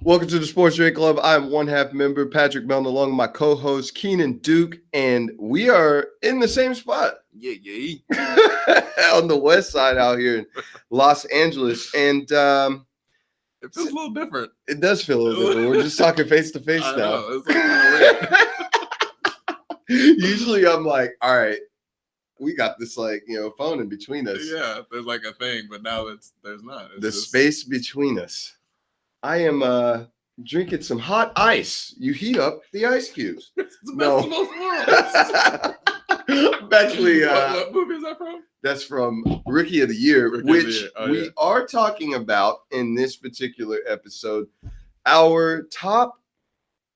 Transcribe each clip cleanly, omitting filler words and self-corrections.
Welcome to the Sports Drink Club. I'm one half member Patrick Melton, along with my co-host Keenan Duke, and we are in the same spot. Yeah. On the west side out here in Los Angeles. And it feels a little different. It does feel a little different. We're just talking face to face now. Know. It's like kind of weird. Usually I'm like, all right, we got this phone in between us. Yeah, there's like a thing, but now there's not. It's the space between us. I am drinking some hot ice. You heat up the ice cubes. It's the best of both worlds. Actually, what movie is that from? That's from Rookie of the Year, we are talking about in this particular episode. Our top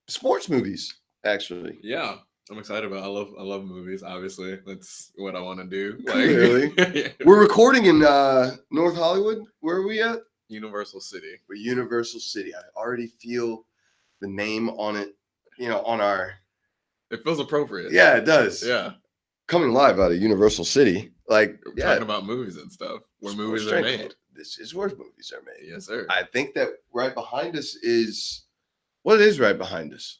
sports movies, actually. Yeah, I'm excited about it. I love movies, obviously. That's what I want to do. Really? Yeah. We're recording in North Hollywood. Where are we at? Universal City. We're Universal City. I already feel the name on it, on our... It feels appropriate. Yeah, it does. Yeah. Coming live out of Universal City. Talking about movies and stuff. Where movies are made. This is where movies are made. Yes, sir. I think that right behind us is... What is right behind us?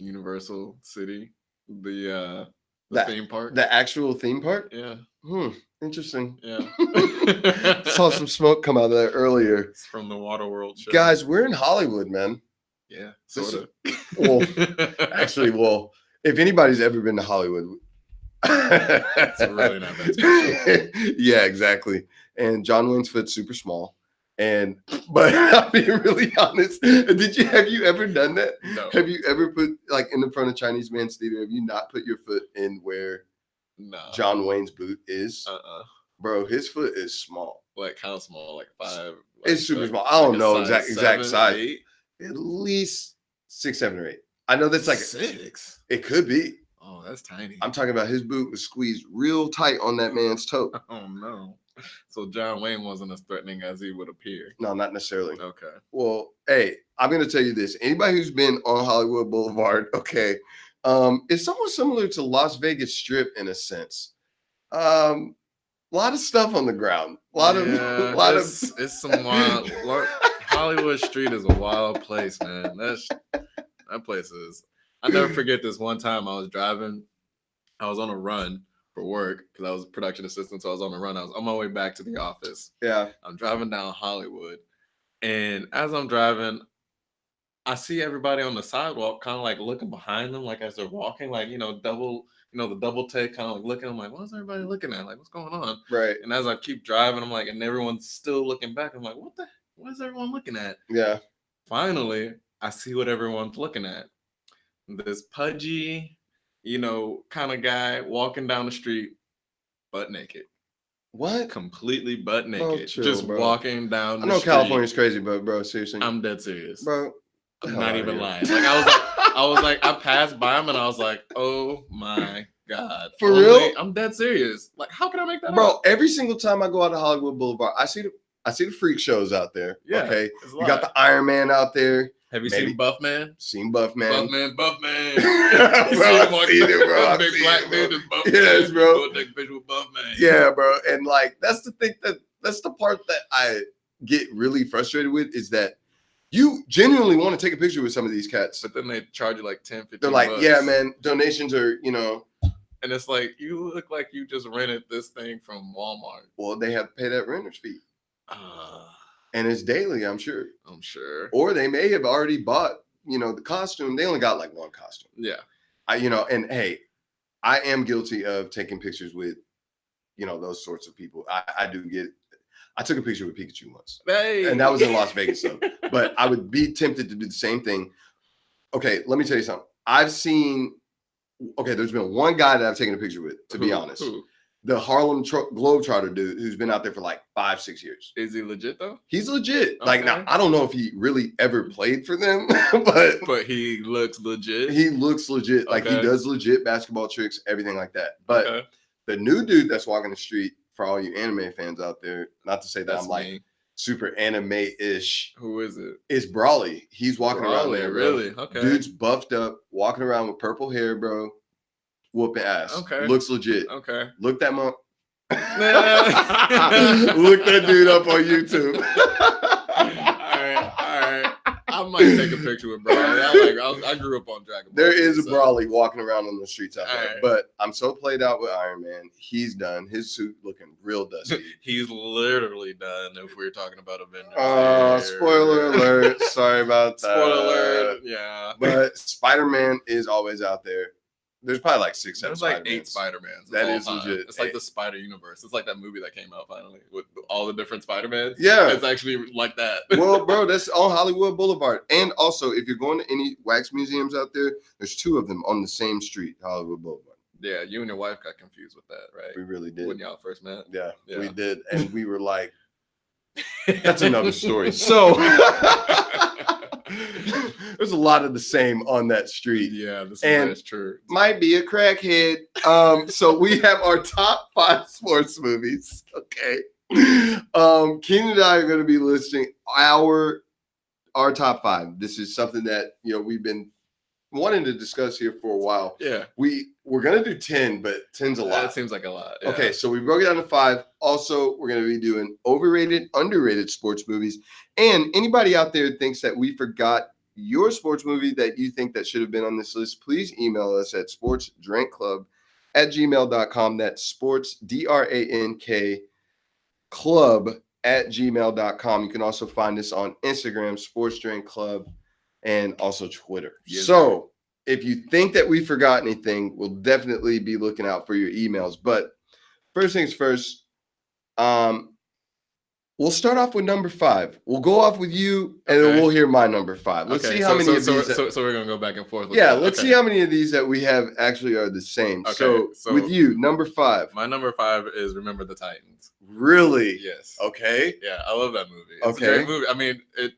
Universal City. The theme park. The actual theme park? Yeah. Interesting. Yeah. Saw some smoke come out of there earlier. It's from the Waterworld show. Guys, we're in Hollywood, man. Yeah, sort of. Well, if anybody's ever been to Hollywood, it's really not that special. Yeah, exactly. And John Wayne's foot's super small. But I'll be really honest. Have you ever done that? No. Have you ever put in the front of Chinese Man's Theater? Have you not put your foot in where John Wayne's boot is? Bro, his foot is small. Like how small? Like 5? It's super small. I don't know exact size. 8? At least 6, 7, or 8. I know that's like 6. It could be. Oh, that's tiny. I'm talking about his boot was squeezed real tight on that man's toe. Oh no. So John Wayne wasn't as threatening as he would appear. No, not necessarily. Okay. Well, hey, I'm gonna tell you this. Anybody who's been on Hollywood Boulevard, it's somewhat similar to Las Vegas Strip in a sense. A lot of stuff on the ground. It's some wild. Hollywood Street is a wild place, man. That place is. I never forget this one time I was driving. I was on a run for work because I was a production assistant, so I was on a run. I was on my way back to the office. Yeah. I'm driving down Hollywood, and as I'm driving, I see everybody on the sidewalk kind of like looking behind them, like as they're walking, the double take, kind of like looking. I'm like, what's everybody looking at? Like, what's going on? Right. And as I keep driving, I'm like, and everyone's still looking back. I'm like, what is everyone looking at? Yeah. Finally, I see what everyone's looking at. This pudgy, kind of guy walking down the street, butt naked. What? Completely butt naked. Bro, chill, just bro. Walking down the street. I know California's crazy, but bro, seriously. I'm dead serious. Bro. I'm not even lying. I passed by him and I was like, oh my God. For real? I'm dead serious. Like, how can I make that Bro, up? every single time I go out to Hollywood Boulevard, I see the freak shows out there. Yeah. Okay. You got the Iron Man out there. Have you seen Buff Man? Seen Buff Man. Buff Man. Bro, I've seen it, bro. Big black dude is Buff Man. Yes, bro. Take a picture with Buff Man. Yeah, bro. And that's the thing that's the part that I get really frustrated with is that you genuinely want to take a picture with some of these cats. But then they charge you like 10, 15 They're like, bucks. yeah, man, donations are, And it's like, you look like you just rented this thing from Walmart. Well, they have to pay that renter's fee. And it's daily, I'm sure. Or they may have already bought, the costume. They only got like one costume. Yeah. And hey, I am guilty of taking pictures with, those sorts of people. I took a picture with Pikachu once. Hey. And that was in Las Vegas, though. But I would be tempted to do the same thing. Okay, let me tell you something. There's been one guy that I've taken a picture with, to be honest. Who? The Harlem Globetrotter dude who's been out there for like 5-6 years. Is he legit though? He's legit. Okay. Now, I don't know if he really ever played for them, but he looks legit. He looks legit. Okay. Like he does legit basketball tricks, everything like that. But the new dude that's walking the street, for all you anime fans out there, not to say that I'm like super anime-ish. Who is it? It's Brawley. He's walking around there, bro. Really? Okay. Dude's buffed up, walking around with purple hair, bro. Whooping ass. Okay. Looks legit. Okay. Look that Look that dude up on YouTube. All right. I might take a picture with Brawley. I grew up on Dragon Ball. There is a so- Brawley walking around on the streets out there. Alright. But I'm so played out with Iron Man. He's done. His suit looking real dusty. He's literally done. If we're talking about Avengers, Spoiler alert. Sorry about that. Spoiler alert. Yeah, But Spider-Man is always out there. There's probably like 6, 7 there's like Spider-Mans. 8 Spider-Mans. That That is is legit. It's like the Spider Universe. It's like that movie that came out finally with all the different Spider-Mans. Yeah. It's actually like that. Well, bro, that's on Hollywood Boulevard. And also, if you're going to any wax museums out there, there's 2 of them on the same street, Hollywood Boulevard. Yeah, you and your wife got confused with that, right? We really did. When y'all first met. Yeah, Yeah. we did. And we were like, that's another story. So there's a lot of the same on that street. Yeah, that's true. Might be a crackhead. So we have our top 5 sports movies. Okay. Keenan and I are going to be listing our top 5. This is something that we've been wanting to discuss here for a while. Yeah, We're going to do 10, but 10's a lot. that seems like a lot. Yeah. Okay, so we broke it down to 5. Also, we're going to be doing overrated, underrated sports movies. And anybody out there thinks that we forgot your sports movie that you think that should have been on this list, please email us at sportsdrankclub@gmail.com. That's sports, DRANK, club@gmail.com. You can also find us on Instagram, Sports Drink Club, and also Twitter. Yes, So if you think that we forgot anything, we'll definitely be looking out for your emails. But first things first, we'll start off with number 5. We'll go off with you, and then Okay. we'll hear my number 5. Let's see how many of these. So we're gonna go back and forth. With Yeah, that. let's Okay. see how many of these that we have actually are the same. Okay, So so- with you, number 5. My number 5 is Remember the Titans. Really? Yes. Okay. Yeah, I love that movie. It's Okay. a great movie. I mean, it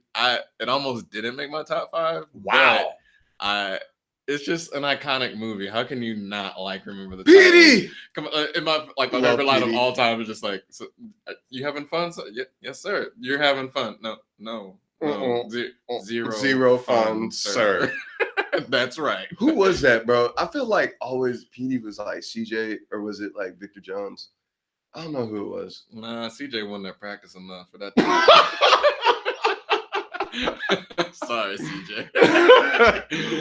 almost didn't make my top 5. Wow. but it's just an iconic movie. How can you not like Remember the Titans? Petey! Come on, in my Love favorite line Petey. of all time is just like, so, you having fun? So, yes, sir. You're having fun. No. Zero fun, sir. That's right. Who was that, bro? I feel like always Petey was like CJ, or was it like Victor Jones? I don't know who it was. Nah, CJ wasn't at practice enough for that. Sorry, CJ.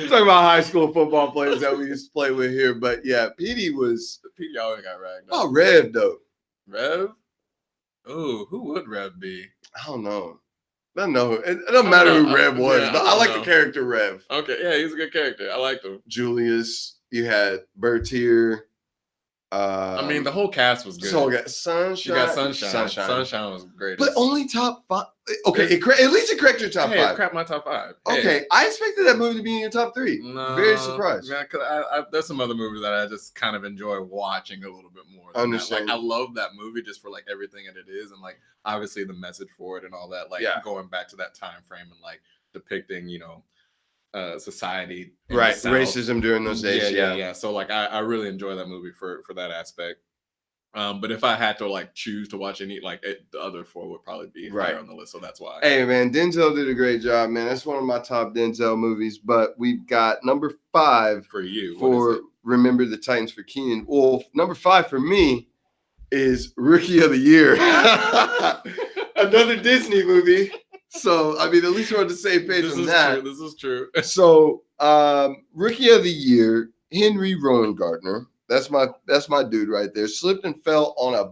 Talking about high school football players that we used to play with here, but yeah, Petey was. Petey always got ragged. Oh, Rev though. Rev? Oh, who would Rev be? I don't know. I don't know. It doesn't matter who Rev was, yeah, but I I like don't the know. character Rev. Okay, yeah, he's a good character. I liked him. Julius. You had Bertier. I mean, the whole cast was good. So got Sunshine. You got Sunshine. Sunshine was great. But only top 5. Okay, at least it correct your top hey, 5. crap my top 5. Okay, I expected that movie to be in your top 3. No, Very surprised. Yeah, because there's some other movies that I just kind of enjoy watching a little bit more. than that. Understand. Like, I love that movie just for like everything that it is, and like obviously the message for it and all that. Like Yeah. going back to that time frame and like depicting, society, in the Right, South. racism during those days. Yeah. So like I really enjoy that movie for that aspect. But if I had to like choose to watch any, the other 4 would probably be Right. higher on the list. So that's why. Hey man, Denzel did a great job, man. That's one of my top Denzel movies. But we've got number 5 For you, what for is it? Remember the Titans for Keenan. Well, number 5 for me is Rookie of the Year. Another Disney movie. So I mean, at least we're on the same page This on is that. true. This is true. So Rookie of the Year, Henry Rowan-Gardner. That's my dude right there. Slipped and fell on a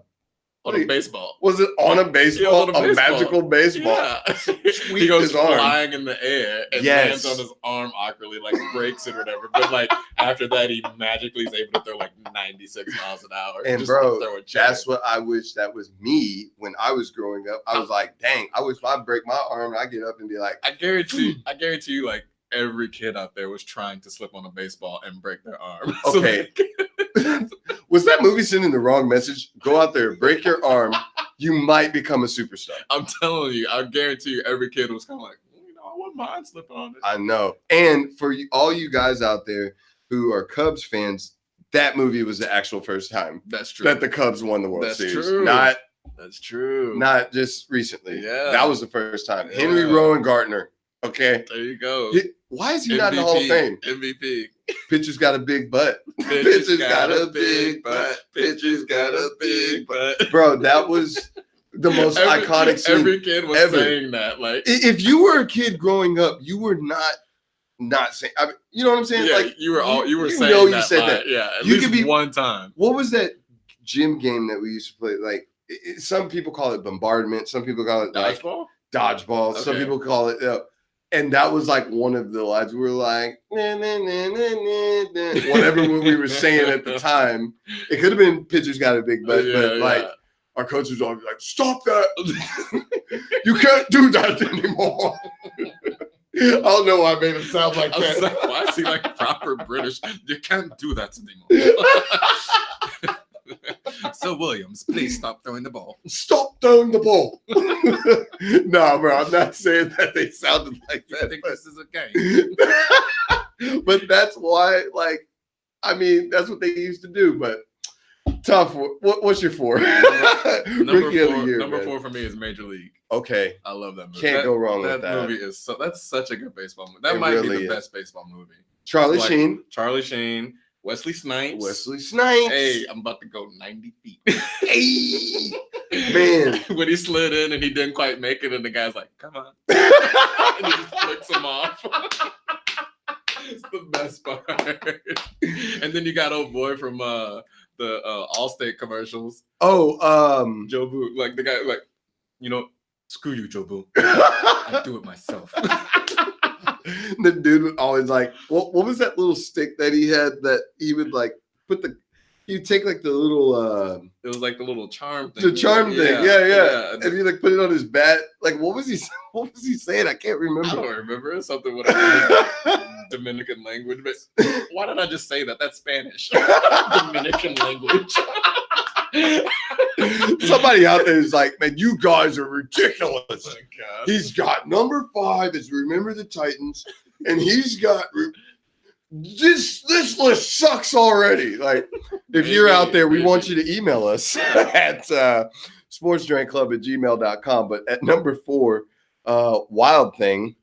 On a baseball. Was it on a baseball? Yeah, on a a baseball. magical baseball. Yeah. Sweep He goes his arm. flying in the air and Yes. lands on his arm awkwardly, like breaks it or whatever. But like after that, he magically is able to throw like 96 miles an hour. And just bro, throw a check. that's what I wish that was me when I was growing up. I was like, dang, I wish I break my arm and I get up and be like, I guarantee you, like every kid out there was trying to slip on a baseball and break their arm. So, okay. Was that movie sending the wrong message? Go out there, break your arm. You might become a superstar. I'm telling you, I guarantee you, every kid was kind of like, I wouldn't mind slipping on it. I know. And for all you guys out there who are Cubs fans, that movie was the actual first time That's true. that the Cubs won the World That's Series. true. That's true. Not just recently. Yeah. That was the first time. Yeah. Henry Rowan-Gardner. Okay. There you go. Why is he not in the Hall of Fame? MVP. Pitcher's got a big butt. Pitcher's got a big butt. Pitcher's got a big butt. Bro, that was the most iconic scene. Every kid was ever. saying that. Like, If you were a kid growing up, you were not saying. I mean, you know what I'm saying? yeah, Like you were saying know you that said line. that. Yeah, at You least could be- one time. What was that gym game that we used to play? Like some people call it bombardment. Some people call it like Dodgeball. dodgeball. Some Okay. people call it. And that was like one of the lines. We were like, nah, nah, nah, nah, nah, nah. Whatever we were saying at the time. It could have been Pitcher's Got a Big Butt, but like our coach was always like, "Stop that! You can't do that anymore." I don't know why I made it sound like that. Like, why is he like proper British? You can't do that anymore. So Williams, please stop throwing the ball. Stop throwing the ball. No, bro, I'm not saying that they sounded like that. I think this is a game. But that's why, like, I mean, that's what they used to do. But tough. What's your 4? Number 4 for me is Major League. Okay, I love that movie. Can't go wrong with that. That movie is that's such a good baseball movie. That It might really be the is. best baseball movie. Charlie Like, Sheen. Charlie Sheen, Wesley Snipes. Wesley Snipes. Hey, I'm about to go 90 feet. Hey, man. When he slid in and he didn't quite make it, and the guy's like, "Come on," and he just flicks him off. It's the best part. And then you got old boy from the Allstate commercials. Oh, Joe Boo, like the guy, like, you know, screw you, Joe Boo. I do it myself. The dude would always like, what was that little stick that he had that he would like put he'd take like the little It was like the little charm thing. the charm thing, yeah. And And he like put it on his bat. Like, what was he saying? I can't I remember. don't remember. It's something with a Dominican language, but why did I just say that? That's Spanish. Dominican language. Somebody out there is like, man, you guys are ridiculous. Oh my God. He's got number 5 is Remember the Titans, and he's got this list sucks already. Like, if you're out there, we want you to email us at sportsdrankclub@gmail.com. But at number 4, Wild Thing.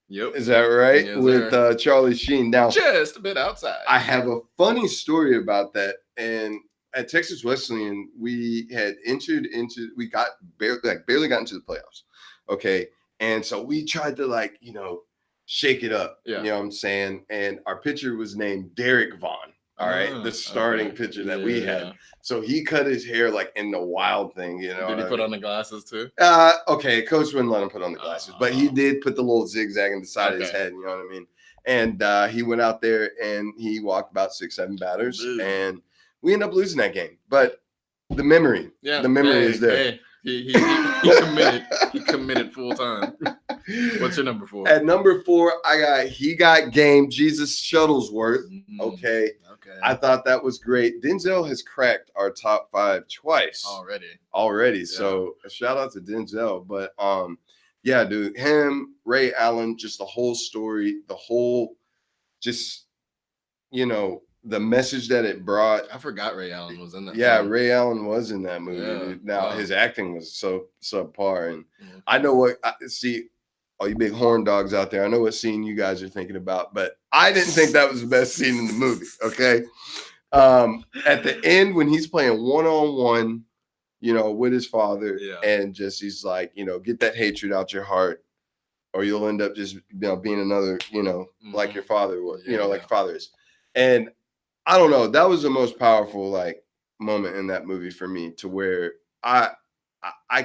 Yep. Is that right? Yes, with Charlie Sheen. Now, Just a bit outside. I have a funny story about that. And at Texas Wesleyan, we had barely got into the playoffs. Okay. And so we tried to, like, shake it up. Yeah. You know what I'm saying? And our pitcher was named Derek Vaughn. All right. The starting pitcher that we had. So he cut his hair like in the Wild Thing, Did he put on the glasses too? Okay, coach wouldn't let him put on the glasses, but he did put the little zigzag in the side of his head, you know what I mean? And he went out there and he walked about 6-7 batters, and we ended up losing that game. But the memory is there. Hey, he committed. He committed full time. What's your number 4? At number 4, I got He Got Game, Jesus Shuttlesworth. Okay. I thought that was great. Denzel has cracked our top 5 twice already. Yeah. So a shout out to Denzel. But yeah, dude, him, Ray Allen, just the whole story, the whole, just, the message that it brought. I forgot Ray Allen was in that. Yeah, film. Ray Allen was in that movie. Yeah. Dude. Now his acting was so subpar, and Yeah. I know what see. All you big horn dogs out there, I know what scene you guys are thinking about, but I didn't think that was the best scene in the movie. Okay. At the end, when he's playing one-on-one, with his father, and just he's like, get that hatred out your heart, or you'll end up just being another, like your father was, like your father is. And I don't know, that was the most powerful like moment in that movie for me, to where I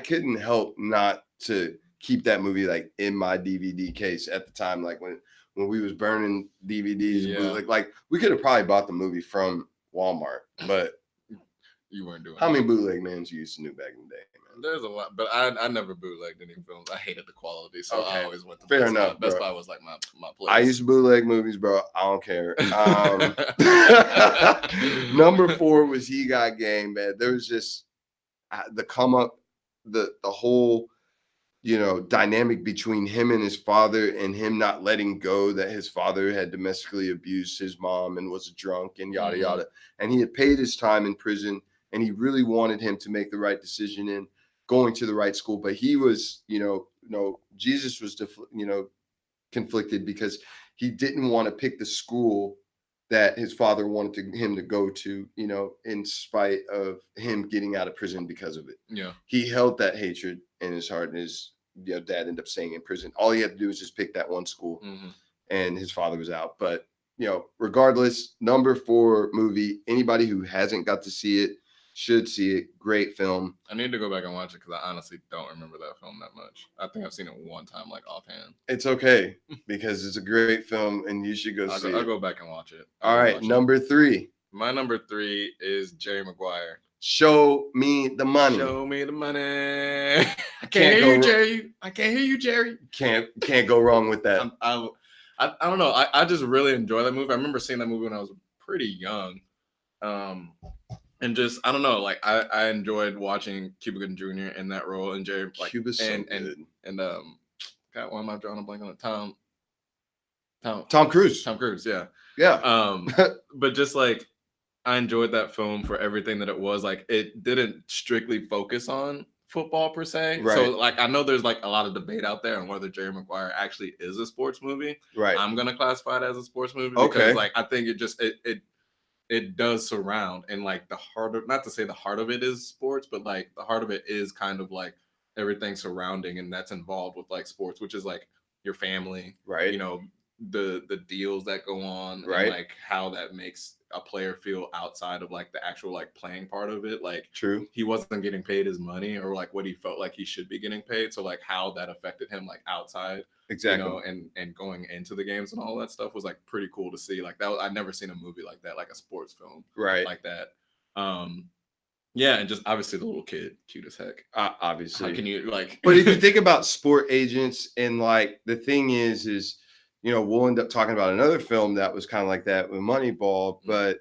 couldn't help not to keep that movie like in my DVD case at the time, like when we was burning DVDs. Like we could have probably bought the movie from Walmart, but you weren't doing. How many bootleg mans you used to know back in the day, man? There's a lot, but I never bootlegged any films. I hated the quality, so I always went to Fair Best enough. Buy. Best Buy was like my place. I used to bootleg movies, bro. I don't care. Number 4 was He Got Game, man. There was just the come up, the whole dynamic between him and his father, and him not letting go that his father had domestically abused his mom and was a drunk and yada yada, and he had paid his time in prison, and he really wanted him to make the right decision in going to the right school, but he was Jesus was conflicted because he didn't want to pick the school that his father wanted him to go to, in spite of him getting out of prison because of it. Yeah. He held that hatred in his heart, and his dad ended up staying in prison. All he had to do was just pick that one school, and his father was out. But regardless, number 4 movie. Anybody who hasn't got to see it should see it. Great film. I need to go back and watch it because I honestly don't remember that film that much. I think I've seen it one time, like offhand. It's okay because it's a great film, and you should see it. I'll go back and watch it. All right, number 3. My number 3 is Jerry Maguire. Show me the money. Show me the money. I can't hear you, Jerry. I can't hear you, Jerry. Can't go wrong with that. I don't know. I just really enjoy that movie. I remember seeing that movie when I was pretty young. And just I don't know, like I enjoyed watching Cuba Gooding Jr. in that role, and Jerry Cuba's so good. And God, why am I drawing a blank on it? Tom Cruise. Tom Cruise, yeah. But just like I enjoyed that film for everything that it was. Like it didn't strictly focus on football per se. Right. So like I know there's like a lot of debate out there on whether Jerry Maguire actually is a sports movie. Right. I'm gonna classify it as a sports movie because like I think it does surround, and like the heart of, not to say the heart of it is sports, but like the heart of it is kind of like everything surrounding and that's involved with like sports, which is like your family, right? The deals that go on, right? And like how that makes a player feel outside of like the actual like playing part of it. Like true, he wasn't getting paid his money or like what he felt like he should be getting paid. So like how that affected him like outside. Exactly. And going into the games and all that stuff was like pretty cool to see. Like that I'd never seen a movie like that, like a sports film, right? Like that. Yeah, and just obviously the little kid, cute as heck. Obviously. How can you like? But if you think about sport agents, and like the thing is, we'll end up talking about another film that was kind of like that with Moneyball, but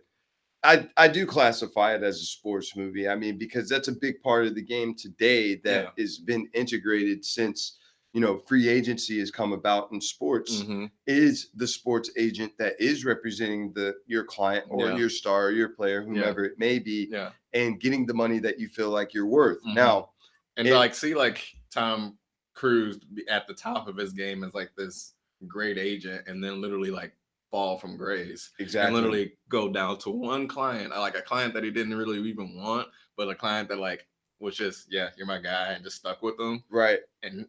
I do classify it as a sports movie. I mean, because that's a big part of the game today that has been integrated since free agency has come about in sports. Is the sports agent that is representing your client or your star or your player, whomever it may be, and getting the money that you feel like you're worth. Now, and like see like Tom Cruise at the top of his game as like this great agent, and then literally like fall from grace, exactly, and literally go down to one client, like a client that he didn't really even want, but a client that like was just you're my guy, and just stuck with them, right? And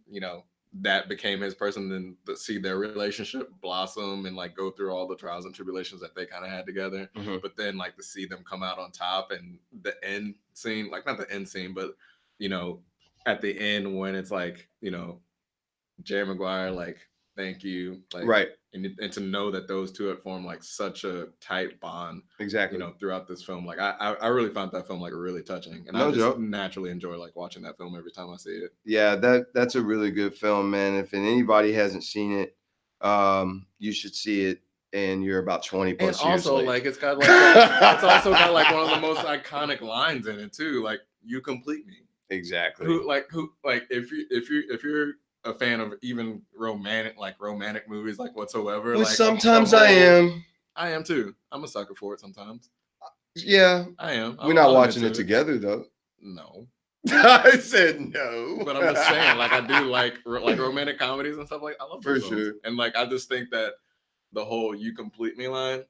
that became his person. Then to see their relationship blossom and like go through all the trials and tribulations that they kind of had together, but then like to see them come out on top, and the end scene, like not the end scene, but at the end when it's like Jerry Maguire like thank you, like, right, and to know that those two had formed like such a tight bond, exactly, throughout this film. Like I really found that film like really touching, and I just naturally enjoy like watching that film every time I see it. Yeah, that's a really good film, man. If anybody hasn't seen it, you should see it. And you're about 20 plus and years also late. Like it's got like it's also got like one of the most iconic lines in it too, like "You complete me." Exactly. Who if you're a fan of even romantic movies like whatsoever, well, like sometimes I am too. I'm a sucker for it sometimes. Yeah, I am. We're not watching it together though. No. I said no. But I'm just saying, like I do like romantic comedies and stuff. Like I love for sure. And like I just think that the whole "You complete me" line,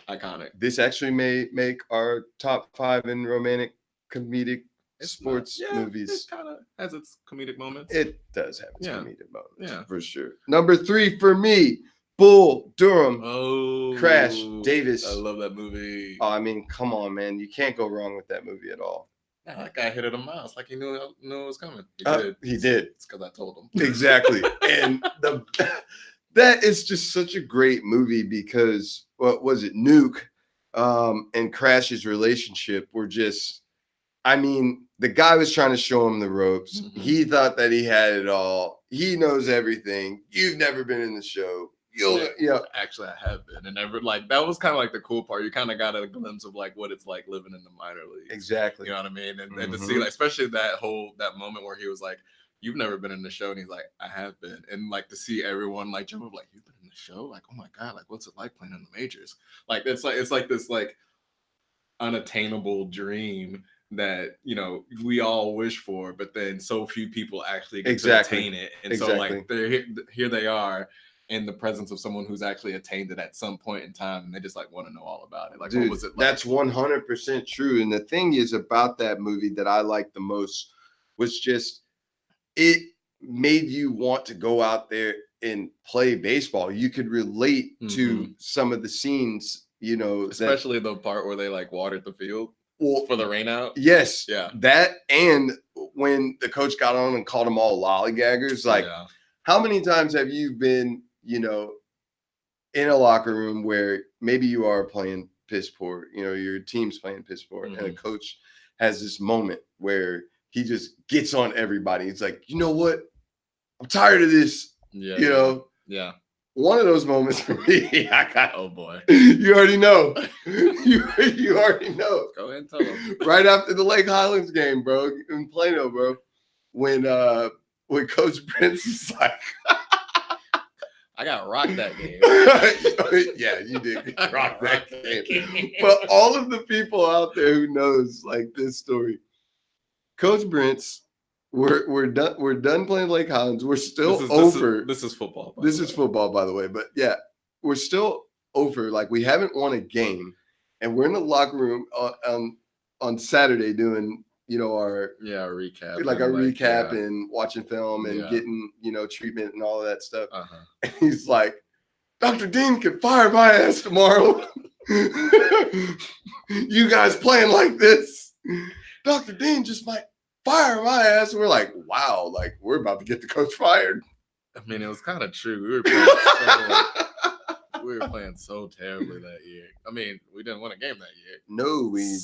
iconic. This actually may make our top 5 in romantic comedic sports movies. It kind of has its comedic moments. It does have its comedic moments. Yeah, for sure. Number 3 for me, Bull Durham. Crash Davis. I love that movie. Oh, I mean, come on, man. You can't go wrong with that movie at all. Yeah, that guy hit it a mouse. Like he knew it was coming. He did. It's because I told him. Exactly. And that is just such a great movie because what was it? Nuke and Crash's relationship were just, I mean, the guy was trying to show him the ropes. He thought that he had it all. He knows everything. You've never been in the show. Actually, I have been, and never like that was kind of like the cool part. You kind of got a glimpse of like what it's like living in the minor leagues. Exactly. You know what I mean? And to see, like, especially that moment where he was like, "You've never been in the show," and he's like, "I have been," and like to see everyone like jump up, like, "You've been in the show?" Like, "Oh my god!" Like, what's it like playing in the majors? Like, it's like this like unattainable dream that we all wish for, but then so few people actually get to attain it, and so like here they are. in the presence of someone who's actually attained it at some point in time, and they just like want to know all about it. Like, Dude, what was it like? That's 100% true. And the thing is about that movie that I liked the most was just it made you want to go out there and play baseball. You could relate to some of the scenes, you know, especially the part where they like watered the field for the rain out. Yes. Yeah. That, and when the coach got on and called them all lollygaggers, like, how many times have you been, you know, in a locker room where maybe you are playing piss poor, you know, your team's playing piss poor, and a coach has this moment where he just gets on everybody. It's like, you know what? I'm tired of this. Yeah. You know? Yeah. One of those moments for me, I got. Oh boy. You already know. You already know. Go ahead and tell them. Right after the Lake Highlands game, bro, in Plano, bro, when Coach Prince is like, I got rocked that game. Yeah, you did rock that game. But all of the people out there who knows like this story, Coach Prince, we're done playing Lake Highlands. We're still over. This is football. This is football, by the way. But yeah, we're still over. Like, we haven't won a game, and we're in the locker room on Saturday doing, you know, our recap, recap and watching film and getting, you know, treatment and all of that stuff. Uh-huh. And he's like, Dr. Dean could fire my ass tomorrow. You guys playing like this, Dr. Dean just might fire my ass. And we're like, wow, like, we're about to get the coach fired. I mean, it was kind of true. We were playing so terribly that year. I mean, we didn't win a game that year. No, we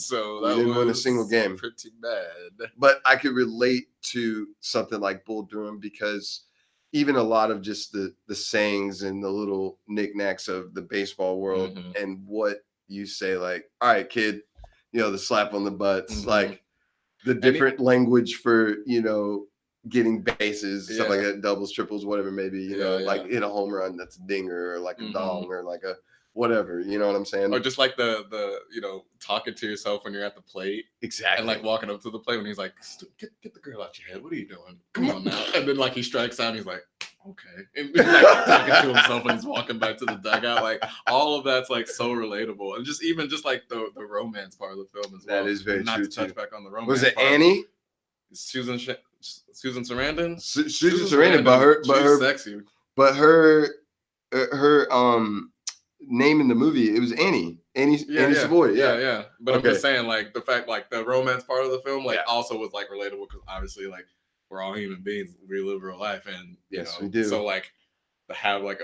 didn't win a single game. Pretty bad. But I could relate to something like Bull Durham, because even a lot of just the sayings and the little knickknacks of the baseball world and what you say, like, all right, kid, you know, the slap on the butts, like the different language for, you know, getting bases, stuff like that, doubles, triples, whatever it may be, you know, like hit a home run, that's a dinger, or like a dong, or like a whatever, you know what I'm saying? Or just like the you know, talking to yourself when you're at the plate. Exactly. And like walking up to the plate when he's like, get the girl out your head. What are you doing? Come on now. And then like he strikes out and he's like, okay. And like talking to himself when he's walking back to the dugout. Like, all of that's like so relatable. And just like the romance part of the film as well. That is very true. Not to touch too. Back on the romance. Was it part. Annie? Susan Sarandon? Susan Sarandon, but her sexy. But her name in the movie, it was Annie Savoy. Yeah. But I'm just saying, like, the fact, like, the romance part of the film, like, also was like relatable, because obviously, like, we're all human beings, we live real life, and we do. So like to have like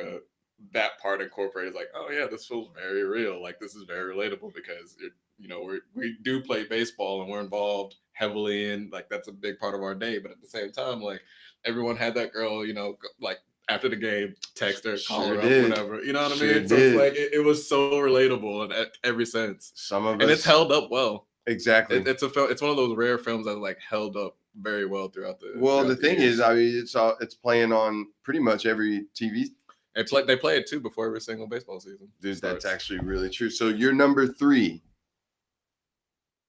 that part incorporated, like, oh yeah, this feels very real, like this is very relatable, because you know, we do play baseball and we're involved heavily in, like, that's a big part of our day, but at the same time, like, everyone had that girl, you know, like after the game, text her, call her up, whatever, you know what I mean? So it's like it was so relatable in every sense. And it's held up well. Exactly. It's one of those rare films that like held up very well throughout the. Well, the thing is, I mean, it's playing on pretty much every TV. They play it too before every single baseball season. Dude, that's actually really true. So you're number 3.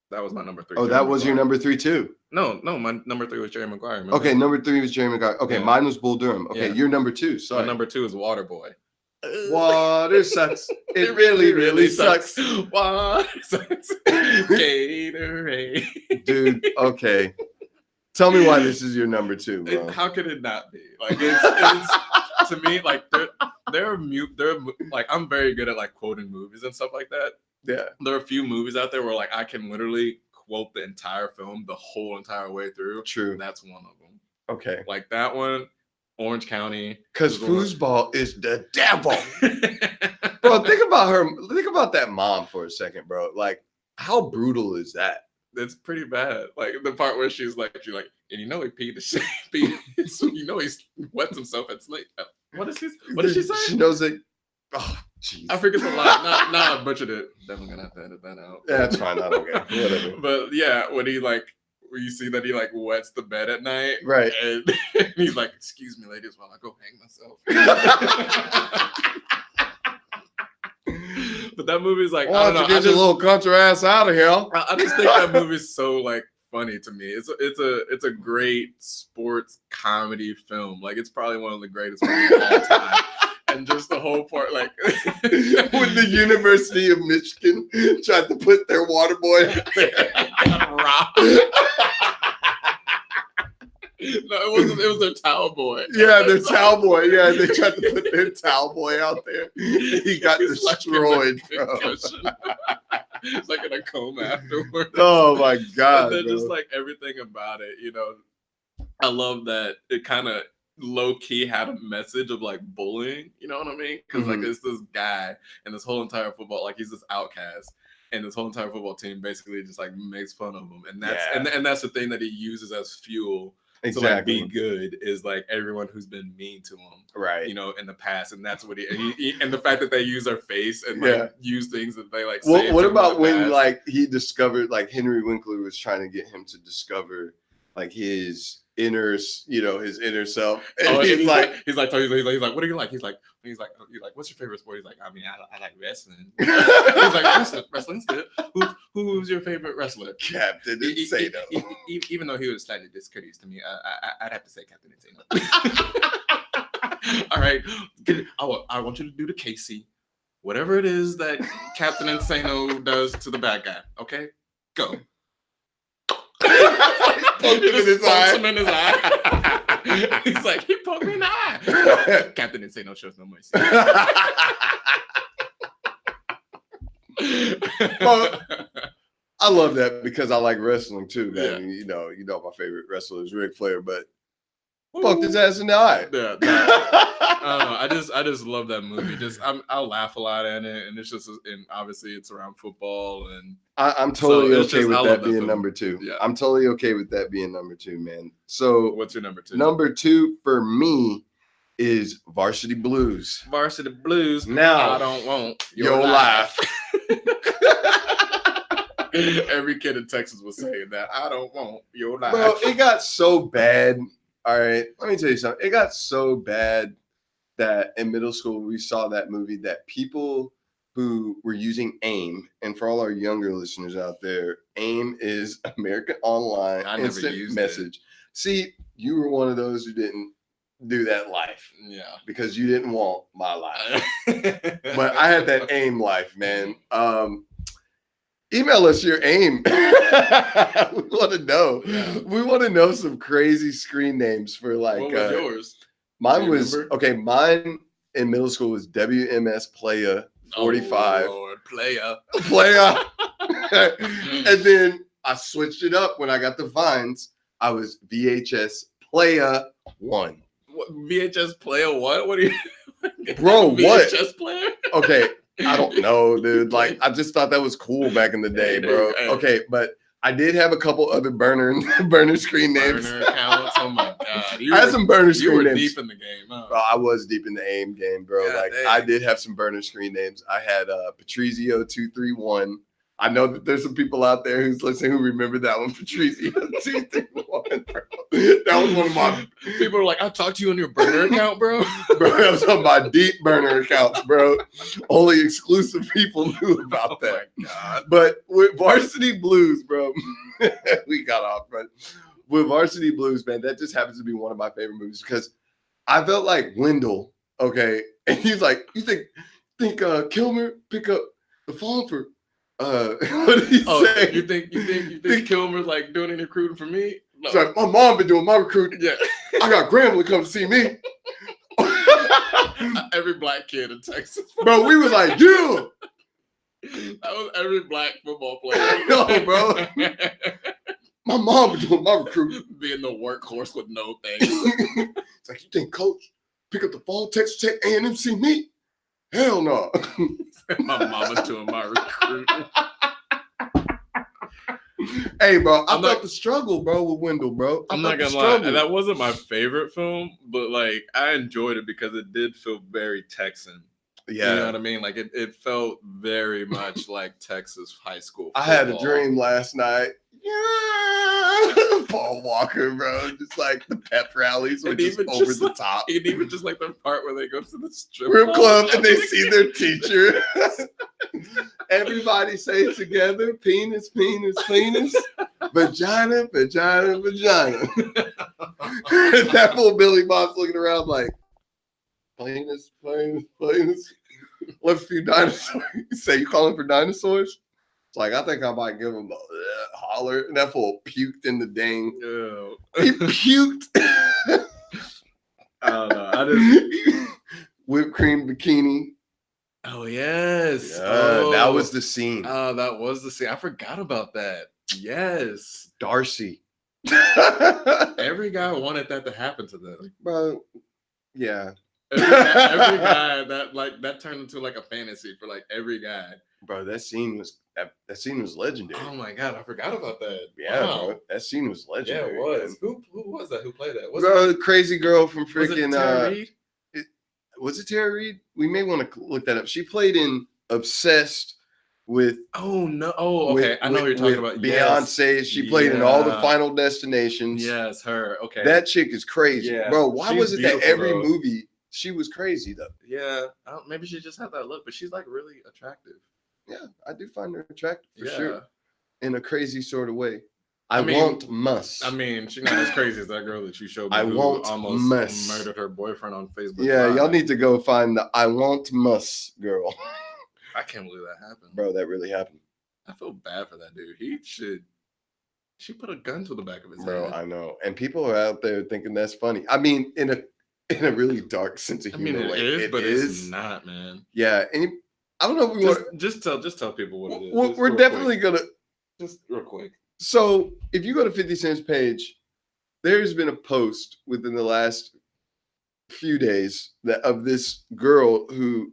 That was my number 3. Oh, that was your number 3 too. No, my number 3 was Jerry Maguire. Remember? Okay, number 3 was Jerry Maguire. Okay, mine was Bull Durham. Okay, you're number 2. Sorry. My number 2 is Waterboy. Water sucks. It really sucks. Water sucks. Gatorade. Dude, okay. Tell me why this is your number 2, bro. How could it not be? Like, it's to me, like, they're like, I'm very good at like quoting movies and stuff like that. Yeah. There are a few movies out there where like I can literally quote the entire film the whole entire way through. True. And that's one of them. Okay. Like that one, Orange County. Because foosball is the devil. Bro, think about her. Think about that mom for a second, bro. Like, how brutal is that? It's pretty bad. Like the part where she's like, and you know he peed the shit. You know he wets himself at sleep. What did she say? She knows that. Oh, jeez. I forget the line. I butchered it. Definitely gonna have to edit that out. Yeah, that's fine. I don't care. Whatever. But yeah, when you see that he like wets the bed at night, right? And he's like, "Excuse me, ladies, while I go hang myself." But that movie's like, I don't know. Get your little country ass out of here. I just think that movie's so like funny to me. It's a great sports comedy film. Like, it's probably one of the greatest movies of all time. and just the whole part, like when the University of Michigan tried to put their water boy out there. No, it wasn't. It was their towel boy. Yeah, their towel boy. Yeah, they tried to put their towel boy out there. He got He's like destroyed, in a bro. concussion. It's like in a coma afterwards. Oh my god! And then bro. just like everything about it, you know, I love that it kind of low key had a message of like bullying. You know what I mean? Because like it's this guy and this whole entire football, like he's this outcast. And this whole entire football team basically just like makes fun of him, and that's and that's the thing that he uses as fuel to like be good is like everyone who's been mean to him, right? You know, in the past, and that's what and the fact that they use their face and like use things that they like. Say What about when like he discovered like Henry Winkler was trying to get him to discover like his inner, you know, his inner self, and he's like, what do you like? He's like, what's your favorite sport? He's like, I mean, I like wrestling. He's like, wrestling's good. Who's your favorite wrestler? Captain Insano. Even though he was slightly discourteous to me, I'd have to say Captain Insano. All right, I want you to do the Casey, whatever it is that Captain Insano does to the bad guy. Okay, go. Poked him in his eye. He's like, he poked me in the eye. Captain Insano shows no mercy. Well, I love that because I like wrestling too, man. Yeah. You know my favorite wrestler is Ric Flair, but poked his ass in the eye. Yeah, I don't know. I just love that movie. I'll laugh a lot at it, and it's just, and obviously it's around football, and I'm totally okay with that being number 2. Yeah, I'm totally okay with that being number 2, man. So what's your number 2? Number 2 for me is Varsity Blues. Varsity Blues. Now I don't want your life. Every kid in Texas was saying that. I don't want your life. Bro, it got so bad. All right, let me tell you something. It got so bad that in middle school we saw that movie that people who were using AIM, and for all our younger listeners out there, AIM is American Online Instant Message. See, you were one of those who didn't do that life. Yeah. Because you didn't want my life. But I had that AIM life, man. Email us your AIM. We want to know. Yeah. We want to know some crazy screen names for like. What was yours? Mine was okay. Mine in middle school was WMS Playa 45. Oh, Lord, Playa. And then I switched it up when I got the Vines. I was VHS Playa 1. What, VHS Playa 1? What are you? Bro, what? VHS player? Okay. I don't know, dude. Like, I just thought that was cool back in the day, bro. Okay, but I did have a couple other burner screen names. Burner accounts. Oh my god! I had some burner screen names. You were deep in the game, huh? Bro, I was deep in the AIM game, bro. God, like, dang. I did have some burner screen names. I had Patrizio 231. I know that there's some people out there who's listening who remember that one, Patrizio 231, bro. That was one of my. People are like, I talked to you on your burner account, bro. Bro, that was on my deep burner accounts, bro. Only exclusive people knew about that. My God. But with Varsity Blues, bro, we got off, but with Varsity Blues, man, that just happens to be one of my favorite movies because I felt like Wendell, okay, and he's like, you think Kilmer pick up the phone for what did he say? You think Kilmer's like doing any recruiting for me? No. It's like, my mom been doing my recruiting. Yeah. I got Grambling come to see me. Every black kid in Texas. Bro, we was like, yeah. That was every black football player. I know, bro. My mom been doing my recruiting. Being the workhorse with no things. It's like, you think coach pick up the phone, text A&M see me? Hell no. My mama's doing my recruiting. Hey, bro, I felt the struggle, bro, with Wendell, bro. I'm not gonna lie, and that wasn't my favorite film, but like I enjoyed it because it did feel very Texan. Yeah, you know what I mean. Like it felt very much like Texas high school football. I had a dream last night. Yeah, Paul Walker, bro, just like the pep rallies were just over the top. And even just like the part where they go to the strip club and they see their teacher. Everybody say together, penis, penis, penis, vagina, vagina, vagina. That fool Billy Bob's looking around like, plainest. Left a few dinosaurs. You say you calling for dinosaurs? It's like, I think I might give him a holler. And that fool puked in the dang. Yeah. He puked. I don't know. I just Whipped cream bikini. Oh yes. Yeah, Oh, that was the scene. Oh, that was the scene. I forgot about that. Yes. Darcy. Every guy wanted that to happen to them. Bro, yeah. Every guy that turned into like a fantasy for like every guy. Bro, that scene was legendary. Oh my god, I forgot about that. Yeah, Wow. bro, that scene was Yeah, legendary. it was. Man. Who was that? Who played that? Bro, the crazy girl from was it freaking Tara Reid? Was it Tara Reid? We may want to look that up. She played in Obsessed with. Oh no! Oh, okay. I know what you're talking about. Beyonce. Yes. She played in all the Yeah. Final Destinations. Yes, her. Okay. That chick is crazy, Yeah. bro. Why She's was it that beautiful, every though. movie she was crazy though? Yeah. Maybe she just had that look, but she's like really attractive. Yeah, I do find her attractive for Yeah. sure, in a crazy sort of way. I mean, must. I mean, she's not as crazy as that girl that you showed me. I who won't almost must. murdered her boyfriend on Facebook. Yeah, y'all Live. need to go find the I want must girl. I can't believe that happened. Bro, that really happened. I feel bad for that dude. She put a gun to the back of his Bro, head. I know. And people are out there thinking that's funny. I mean, in a really dark sense of I humor. mean, way. it is, it's not, man. Yeah, and I don't know if we want. Just tell people what it is. We're Just real definitely quick. gonna. Just real quick. So if you go to 50 Cent's page, there's been a post within the last few days of this girl who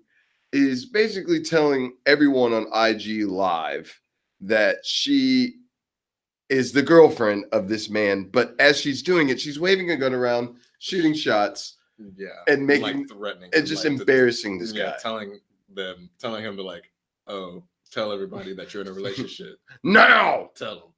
is basically telling everyone on IG Live that she is the girlfriend of this man, but as she's doing it, she's waving a gun around, shooting shots, Yeah. and making like threatening and him, just like, to- embarrassing this yeah, guy. telling him to like, oh, tell everybody that you're in a relationship. Now, Tell them.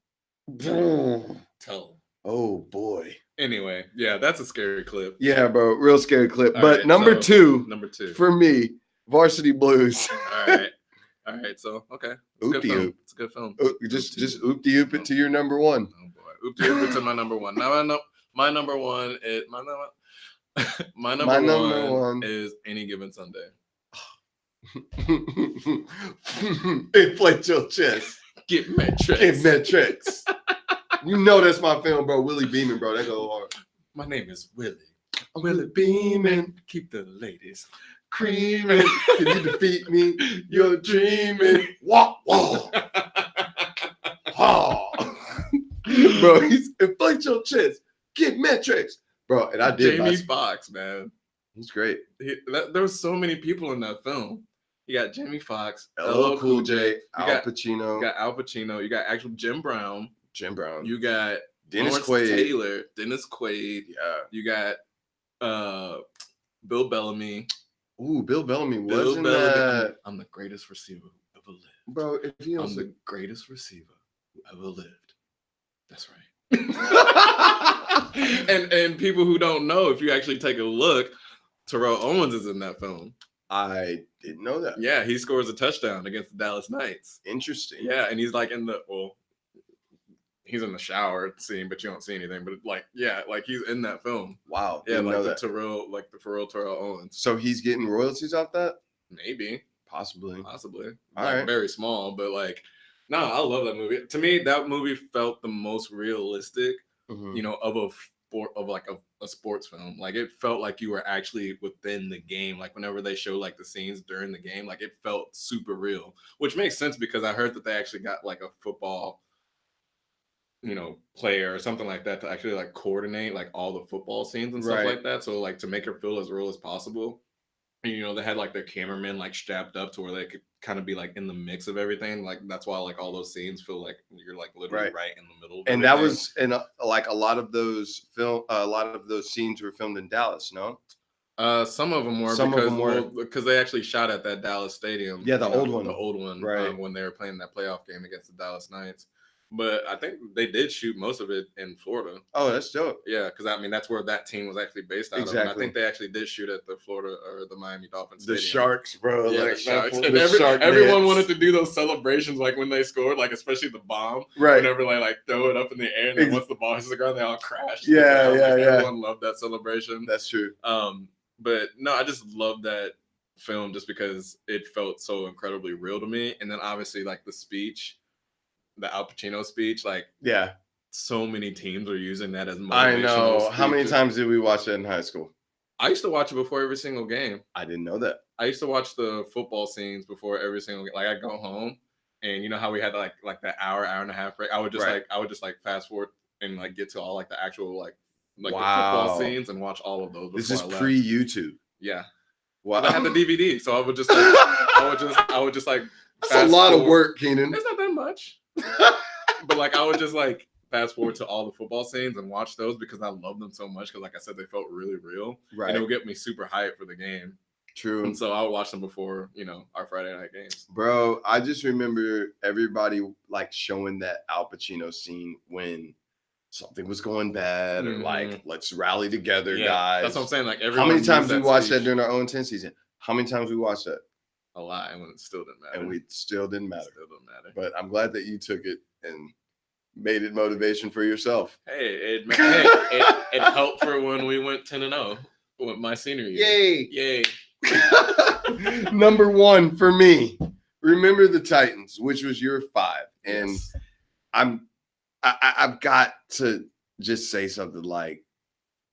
oh Tell them. boy, Anyway, yeah, that's a scary clip. yeah, bro, real scary clip. All But right, number so, two Number two. for me, Varsity Blues. All right. So okay, it's a good Oopty film. oop. It's a good film. Just oopty oop it to your number one. Oh boy, oopty oop it to my number one. Now I know my number one is my number one is Any Given Sunday. Inflate your chest. Get metrics. Get metrics. You know that's my film, bro. Willie Beeman, bro. That go hard. My name is Willie. Willie Beeman, Keep the ladies. creaming. Can you defeat me? You're dreaming. Walk, walk. Oh. Bro, he's inflate your chest. Get metrics. Bro, and I did. Jamie Foxx, man. He's great. There was so many people in that film. You got Jamie Foxx, LL Cool J, Al got- Pacino, You got Al Pacino. You got actual Jim Brown. Jim Brown, You got Dennis Lawrence Quaid. Taylor, Dennis Quaid. Yeah. You got Bill Bellamy. Ooh, Bill Bellamy Bill wasn't Bellamy. that, I'm the greatest receiver who ever lived. bro? If you I'm don't the greatest receiver who ever lived. That's right. and people who don't know, if you actually take a look, Terrell Owens is in that film. I didn't know that. Yeah, he scores a touchdown against the Dallas Knights. Interesting. Yeah, and he's like he's in the shower scene, but you don't see anything. But he's in that film. Wow. Yeah, Didn't know like that. the Terrell Owens. So he's getting royalties off that? Maybe, Possibly. possibly. All Like, right. very small, but like, no, I love that movie. To me, that movie felt the most realistic, Mhm. you know, of a sports film. Like it felt like you were actually within the game. Like whenever they show like the scenes during the game, like it felt super real, which makes sense because I heard that they actually got like a football, you know, player or something like that to actually like coordinate like all the football scenes and stuff Right. like that. So like to make it feel as real as possible. And, you know, they had like their cameramen like strapped up to where they could kind of be like in the mix of everything. Like that's why like all those scenes feel like you're like literally Right. right in the middle. Of And that everything. was like a lot of those scenes were filmed in Dallas, no? Some of them were Some of them were. because they actually shot at that Dallas stadium. Yeah, the you know, old one. the old one, Right. when they were playing that playoff game against the Dallas Knights. But I think they did shoot most of it in Florida. Oh, that's dope. Yeah, because I mean that's where that team was actually based out of. And I Exactly. think they actually did shoot at the Florida or the Miami Dolphins. The stadium. Sharks, bro. Yeah, like, the Sharks. the And Shark everyone dance. wanted to do those celebrations like when they scored, like especially the bomb. Right. Whenever they like throw it up in the air and then Ex- once the ball hits the ground, they all crash. Yeah, yeah, yeah. Everyone loved that celebration. That's true. But no, I just love that film just because it felt so incredibly real to me. And then obviously like the speech, the Al Pacino speech, like Yeah, so many teams are using that as I motivational know. How many speeches. times did we watch that in high school? I used to watch it before every single game. I didn't know that. I used to watch the football scenes before every single game. Like I'd go home and you know how we had like that hour and a half break. Right. I would just like fast forward and like get to all like the actual like the football Wow. scenes and watch all of those This before is I left. pre-YouTube. Yeah. Wow. I had the DVD, so I would just like I would just like That's a fast lot of forward. work, Keenan. It's not that much. But like I would just like fast forward to all the football scenes and watch those because I love them so much because like I said, they felt really real. Right. And it would get me super hyped for the game. True. And so I would watch them before, you know, our Friday night games. Bro, I just remember everybody like showing that Al Pacino scene when something was going bad or like, let's rally together, guys. That's what I'm saying. Like how many times we watched that during our own 10 season? How many times we watched that? A lot, and it still didn't matter. And we still didn't matter. Still didn't matter. But I'm glad that you took it and made it motivation for yourself. Hey, it helped for when we went 10-0 with my senior year. Yay! Number one for me. Remember the Titans, which was your 5, and Yes. I've got to just say something like,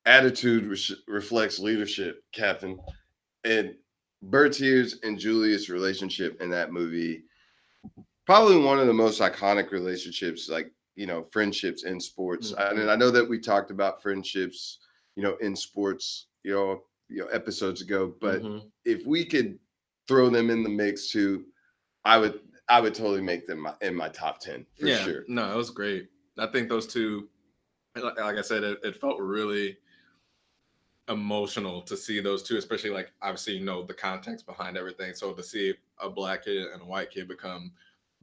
attitude reflects leadership, Captain. And Bertier's and Julius' relationship in that movie, probably one of the most iconic relationships, like, you know, friendships in sports. Mhm. And I know that we talked about friendships, you know, in sports, you know, episodes ago, but if we could throw them in the mix too, I would totally make them in my top 10 for sure. No, it was great. I think those two, like I said, it felt really emotional to see those two, especially like obviously you know the context behind everything. So to see a black kid and a white kid become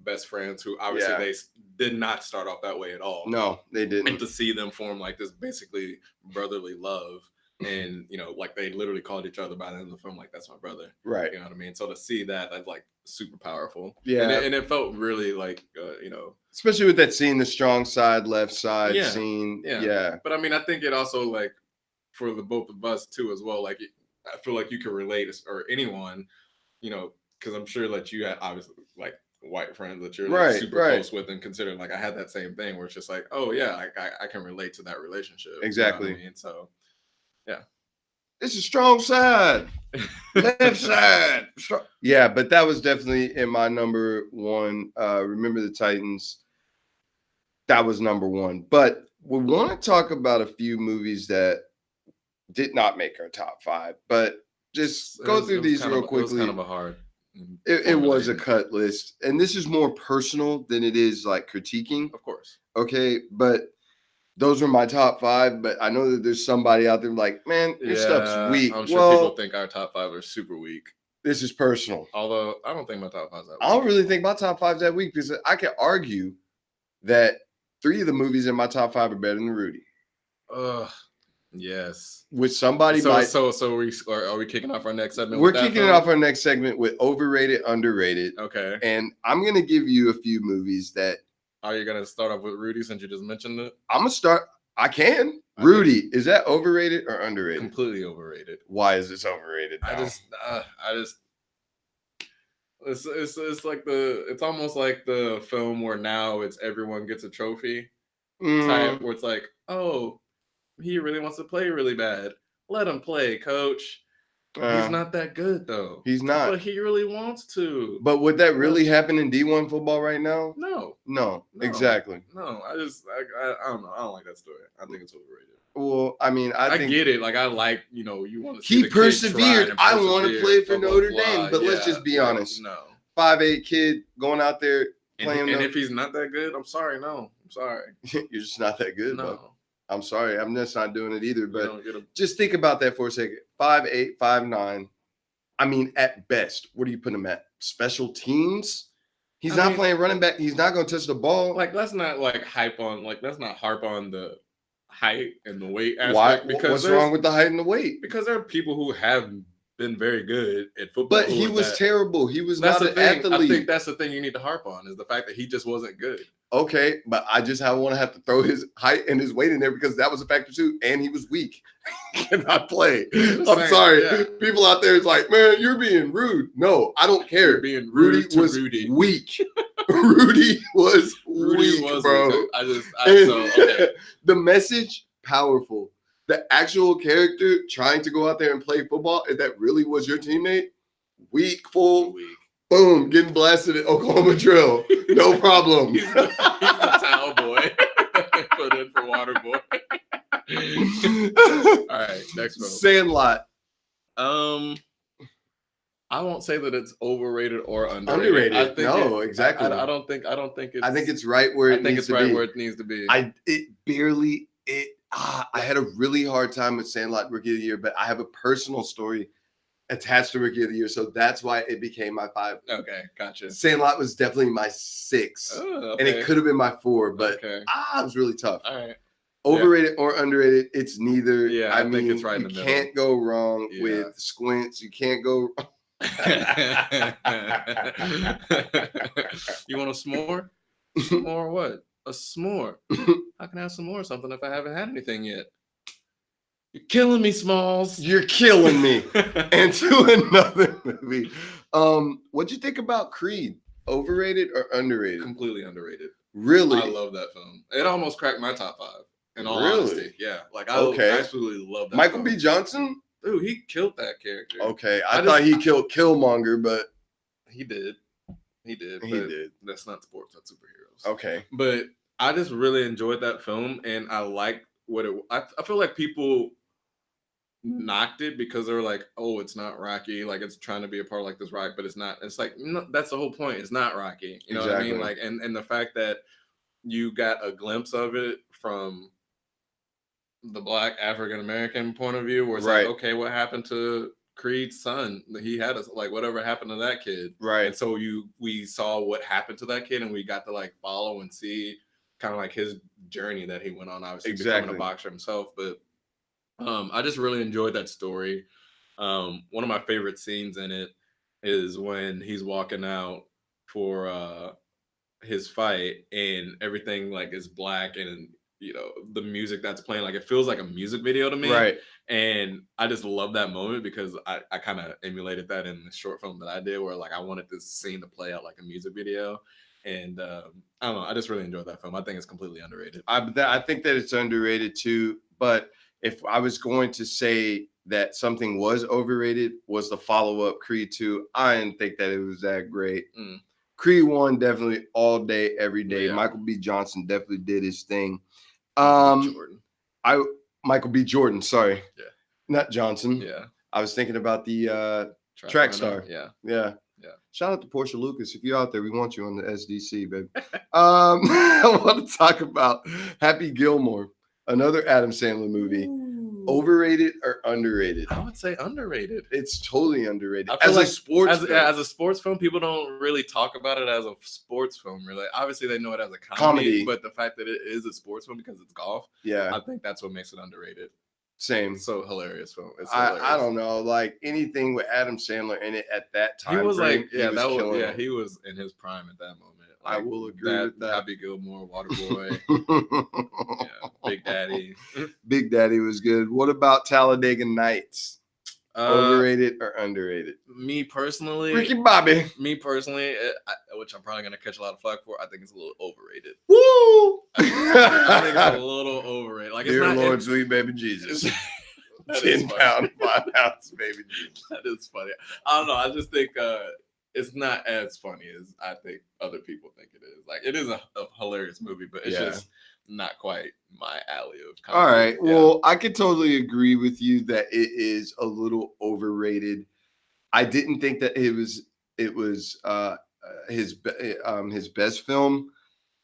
best friends, who obviously they did not start off that way at all. No, they didn't. And to see them form like this basically brotherly love, and you know, like they literally called each other by the end of the film like, that's my brother, right? You know what I mean? So to see that's like super powerful. Yeah, and it felt really like you know, especially with that scene, the strong side, left side scene. Yeah. But I mean, I think it also like for the both of us too as well. Like I feel like you can relate, or anyone, you know, because I'm sure that you had obviously like white friends that you're like super close with, and considering like I had that same thing where it's just like, oh yeah, I can relate to that relationship. Exactly. You know what I mean? So yeah, it's a strong side, left side. Yeah, but that was definitely in my number one. Remember the Titans. That was number one. But we want to talk about a few movies that did not make our top 5, but just go through these real quickly. It was kind of a hard. It was a cut list, and this is more personal than it is like critiquing. Of course. Okay, but those were my top 5. But I know that there's somebody out there like, man, your stuff's weak. I'm sure people think our top 5 are super weak. This is personal. Although I don't think my top 5 is that weak. I don't really think my top 5 is that weak, because I can argue that 3 of the movies in my top 5 are better than Rudy. Yes. With somebody so are we kicking off our next segment? We're kicking off our next segment with overrated, underrated. Okay. And I'm gonna give you a few movies that. Are you gonna start off with Rudy since you just mentioned it? I'm gonna start. I can. Rudy, is that overrated or underrated? Completely overrated. Why is this overrated now? It's like it's almost like the film where now it's everyone gets a trophy type, where it's like, oh, he really wants to play really bad. Let him play, coach. He's not that good though. He's not. But he really wants to. But would that really happen in D1 football right now? No, exactly. No, I don't know. I don't like that story. I think it's overrated. Well, I mean, I think, get it. Like, I like, you know, you want to see he persevered. I want to play for Notre Dame, but let's just be honest. No. 5'8" kid going out there playing. And if he's not that good, I'm sorry. No, I'm sorry. You're just not that good. No. Bro. I'm sorry. I'm just not doing it either. But just think about that for a second. 5'8", 5'9". I mean, at best, what do you put him at? Special teams? He's not playing running back. He's not going to touch the ball. Like, let's not like hype on. Like, let's not harp on the height and the weight aspect. Why? What's wrong with the height and the weight? Because there are people who have been very good at football. But he was terrible. He was That's not the an thing. athlete. I think that's the thing you need to harp on is the fact that he just wasn't good. Okay, but I just want to have to throw his height and his weight in there because that was a factor too, and he was weak. Cannot play. I'm sorry. Yeah. People out there is like, man, you're being rude. No, I don't care. You're being rude to was Rudy. Weak. Rudy was weak, bro. Okay. The message, powerful. The actual character trying to go out there and play football, if that really was your teammate, weak, full. Boom, getting blasted at Oklahoma drill. No problem. he's the towel boy. Put in for water boy. All right, next one. Sandlot. I won't say that it's overrated or underrated. Underrated. Exactly. I don't think it's. I think it's right where it needs to be. Where it needs to be. I had a really hard time with Sandlot Rookie of the Year, but I have a personal story attached to Rookie of the Year, so that's why it became my 5. Okay, gotcha. Sandlot was definitely my 6, and it could have been my 4, but it was really tough. All right. Overrated or underrated, it's neither. Yeah, I think it's right in the middle. You can't go wrong with Squints. You can't go. You want a s'more? S'more what? A s'more. How can I have some more something if I haven't had anything yet? You're killing me, Smalls. You're killing me. And to another movie. What'd you think about Creed? Overrated or underrated? Completely underrated. Really? I love that film. It almost cracked my top 5. In all honesty, yeah. Like I absolutely love that. Michael B. Johnson? Dude, he killed that character. Okay, I thought he killed Killmonger, but he did. He did. That's not sports. That's superheroes. Okay, but I just really enjoyed that film, and I like what it. I feel like people knocked it because they were like, "Oh, it's not Rocky. Like it's trying to be a part of like this Rock, but it's not." It's like no, that's the whole point. It's not Rocky. You know what I mean? Like, and the fact that you got a glimpse of it from the Black African American point of view, where it's like, okay, what happened to Creed's son? He had whatever happened to that kid, right? And so we saw what happened to that kid, and we got to like follow and see kind of like his journey that he went on, obviously becoming a boxer himself. But I just really enjoyed that story. One of my favorite scenes in it is when he's walking out for his fight, and everything like is black, and you know the music that's playing, like it feels like a music video to me, right? And I just love that moment because I kind of emulated that in the short film that I did, where like I wanted this scene to play out like a music video. And I don't know, I just really enjoyed that film. I think it's completely underrated. I think that it's underrated too. But if I was going to say that something was overrated, was the follow-up Creed 2. I didn't think that it was that great. Creed 1 definitely all day, every day. Yeah. Michael B. Johnson definitely did his thing. Michael B. Jordan, sorry. Yeah. Not Johnson. Yeah. I was thinking about the track star. Yeah. Yeah. Yeah. Shout out to Portia Lucas. If you're out there, we want you on the SDC, baby. I want to talk about Happy Gilmore, another Adam Sandler movie. Ooh. Overrated or underrated? I would say underrated. It's totally underrated. As a sports film, people don't really talk about it as a sports film, really. Obviously, they know it as a comedy, but the fact that it is a sports film because it's golf, I think that's what makes it underrated. Same. It's so hilarious film. It's hilarious. I don't know, like anything with Adam Sandler in it at that time. He was like, he was in his prime at that moment. Like, I will agree with that. Happy Gilmore, Waterboy, Big Daddy. Big Daddy was good. What about Talladega Nights? Overrated or underrated? Me personally, Ricky Bobby. Me personally, which I'm probably gonna catch a lot of flack for, I think it's a little overrated. Woo! I think it's a little overrated. Like, dear Lord, sweet baby Jesus. 10 pound, 5 ounce baby Jesus. That is funny. I don't know. I just think it's not as funny as I think other people think it is. Like, it is a hilarious movie, but it's just not quite my alley of comedy. All right. Yeah. Well, I could totally agree with you that it is a little overrated. I didn't think that it was his best film,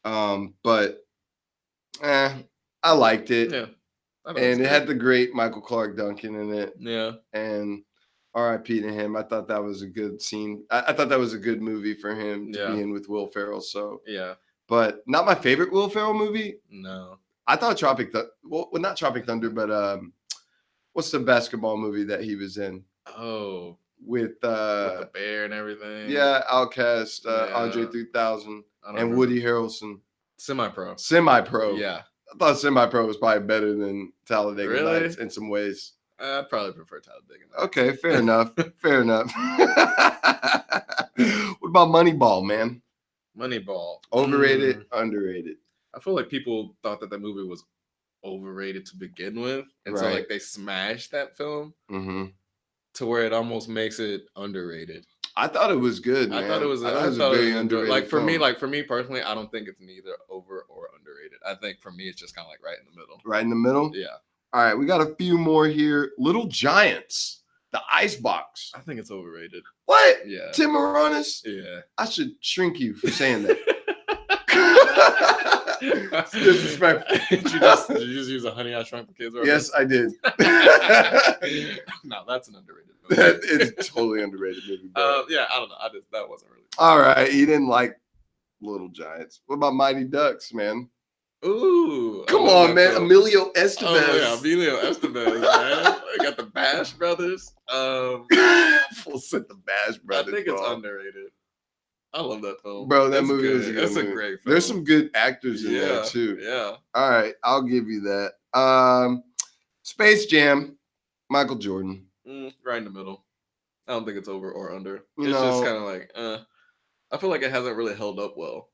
but I liked it. Yeah. And it had the great Michael Clarke Duncan in it. Yeah. And R.I.P. to him. I thought that was a good scene. I thought that was a good movie for him to be in with Will Ferrell. So yeah. But not my favorite Will Ferrell movie. No. I thought not Tropic Thunder, but what's the basketball movie that he was in? Oh, with with the bear and everything. yeah, Outkast, Andre Yeah. 3000, I don't and remember. Woody Harrelson. Semi-pro. Semi-pro. Yeah. I thought Semi-pro was probably better than Talladega Really? Nights in some ways. I'd probably prefer Talladega Nights. Okay, fair enough. Fair enough. What about Moneyball, man? Moneyball. Overrated, underrated. I feel like people thought that movie was overrated to begin with, and so Right. like they smashed that film hmm to where it almost makes it underrated. I thought it was good, man. I thought it was. I a thought very it was underrated like for me, film. personally, I don't think it's neither over or underrated. I think for me, it's just kind of like right in the middle. Right in the middle. Yeah. All right, we got a few more here. Little Giants, the Icebox. I think it's overrated. What? Yeah. Tim Moranis? Yeah. I should shrink you for saying that. It's disrespectful. Did you just use a Honey I Shrunk the Kids reference? Yes, I did. No, that's an underrated movie. That is totally underrated movie, bro. Yeah, I don't know. That wasn't really. All right, he didn't like Little Giants. What about Mighty Ducks, man? Ooh, Come I love on, that man. film. Emilio Estevez. Oh yeah, Emilio Estevez, man. I got the Bash Brothers. Full set the Bash I Brothers. think it's bro. underrated. I love that film, Bro, that It's movie good. is a good It's movie. a great film. There's some good actors in there too. Yeah, All right, I'll give you that. Space Jam, Michael Jordan. right in the middle. I don't think it's over or under. You It's know- just kind of like, I feel like it hasn't really held up well.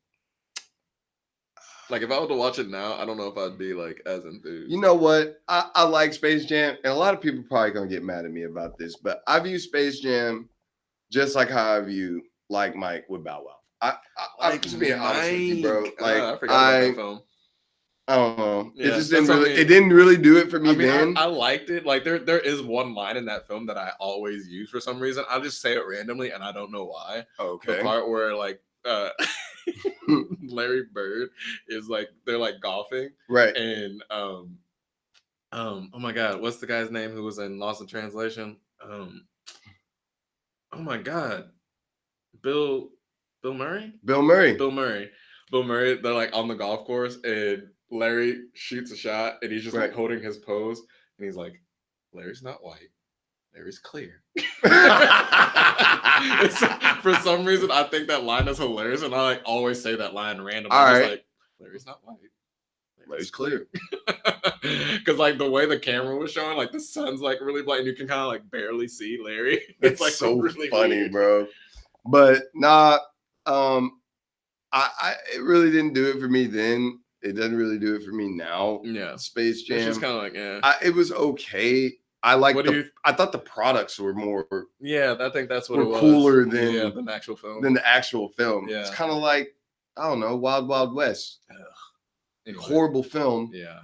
Like if I were to watch it now, I don't know if I'd be like as enthused. You know what? I like Space Jam, and a lot of people probably gonna get mad at me about this, but I view Space Jam just like how I view Like Mike with Bow Wow. I'm just being honest with you, bro. Like I forgot about that film. I don't know. Yeah, It just that's didn't what I really. mean. It didn't really do it for me I mean, then. I liked it. Like there is one line in that film that I always use for some reason. I'll just say it randomly, and I don't know why. Okay. The part where like Larry Bird is like they're like golfing, Right. and oh my god, what's the guy's name who was in Lost in Translation? Oh my god, Bill Murray. Bill Murray. Bill Murray. They're like on the golf course, and Larry shoots a shot, and he's just like Right. holding his pose, and he's like, "Larry's not white, Larry's clear." For some reason, I think that line is hilarious, and I like always say that line randomly. All Just right. like, Larry's not white, Larry's clear. Because like the way the camera was showing, like the sun's like really bright, and you can kind of like barely see Larry. It's like so really funny, weird. bro. But nah, I it really didn't do it for me then. It doesn't really do it for me now. Yeah, Space it's Jam. just kind of like, yeah. It was okay. I like What do you- I thought the products were more Yeah, I think that's what were it was. cooler than than actual film. than the actual film. It's Yeah. kind of like, I don't know, Wild Wild West. Anyway, Horrible film, Yeah,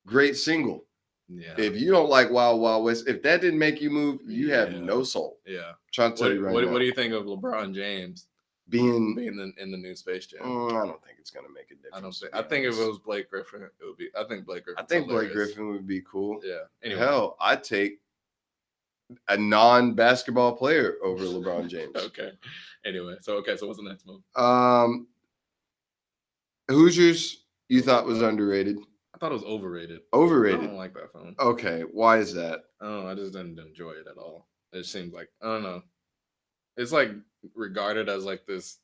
great single. yeah, If you don't like Wild Wild West, if that didn't make you move, you have Yeah. no soul. yeah. I'm trying to tell you right now. What do you think of LeBron James Being, being in the new Space Jam? I don't think it's gonna make a difference. I don't to think. be I think if honest. it was Blake Griffin, it would be. I think Blake Griffin. I think Blake Griffin would be cool. Yeah. Anyway. Hell, I'd take a non-basketball player over LeBron James. Okay. Anyway, so what's the next move? Hoosiers, you thought was underrated, I thought it was overrated. I overrated. don't like that film. Okay, why is that? I don't know. I just didn't enjoy it at all. It seems like I don't know. It's like regarded as like this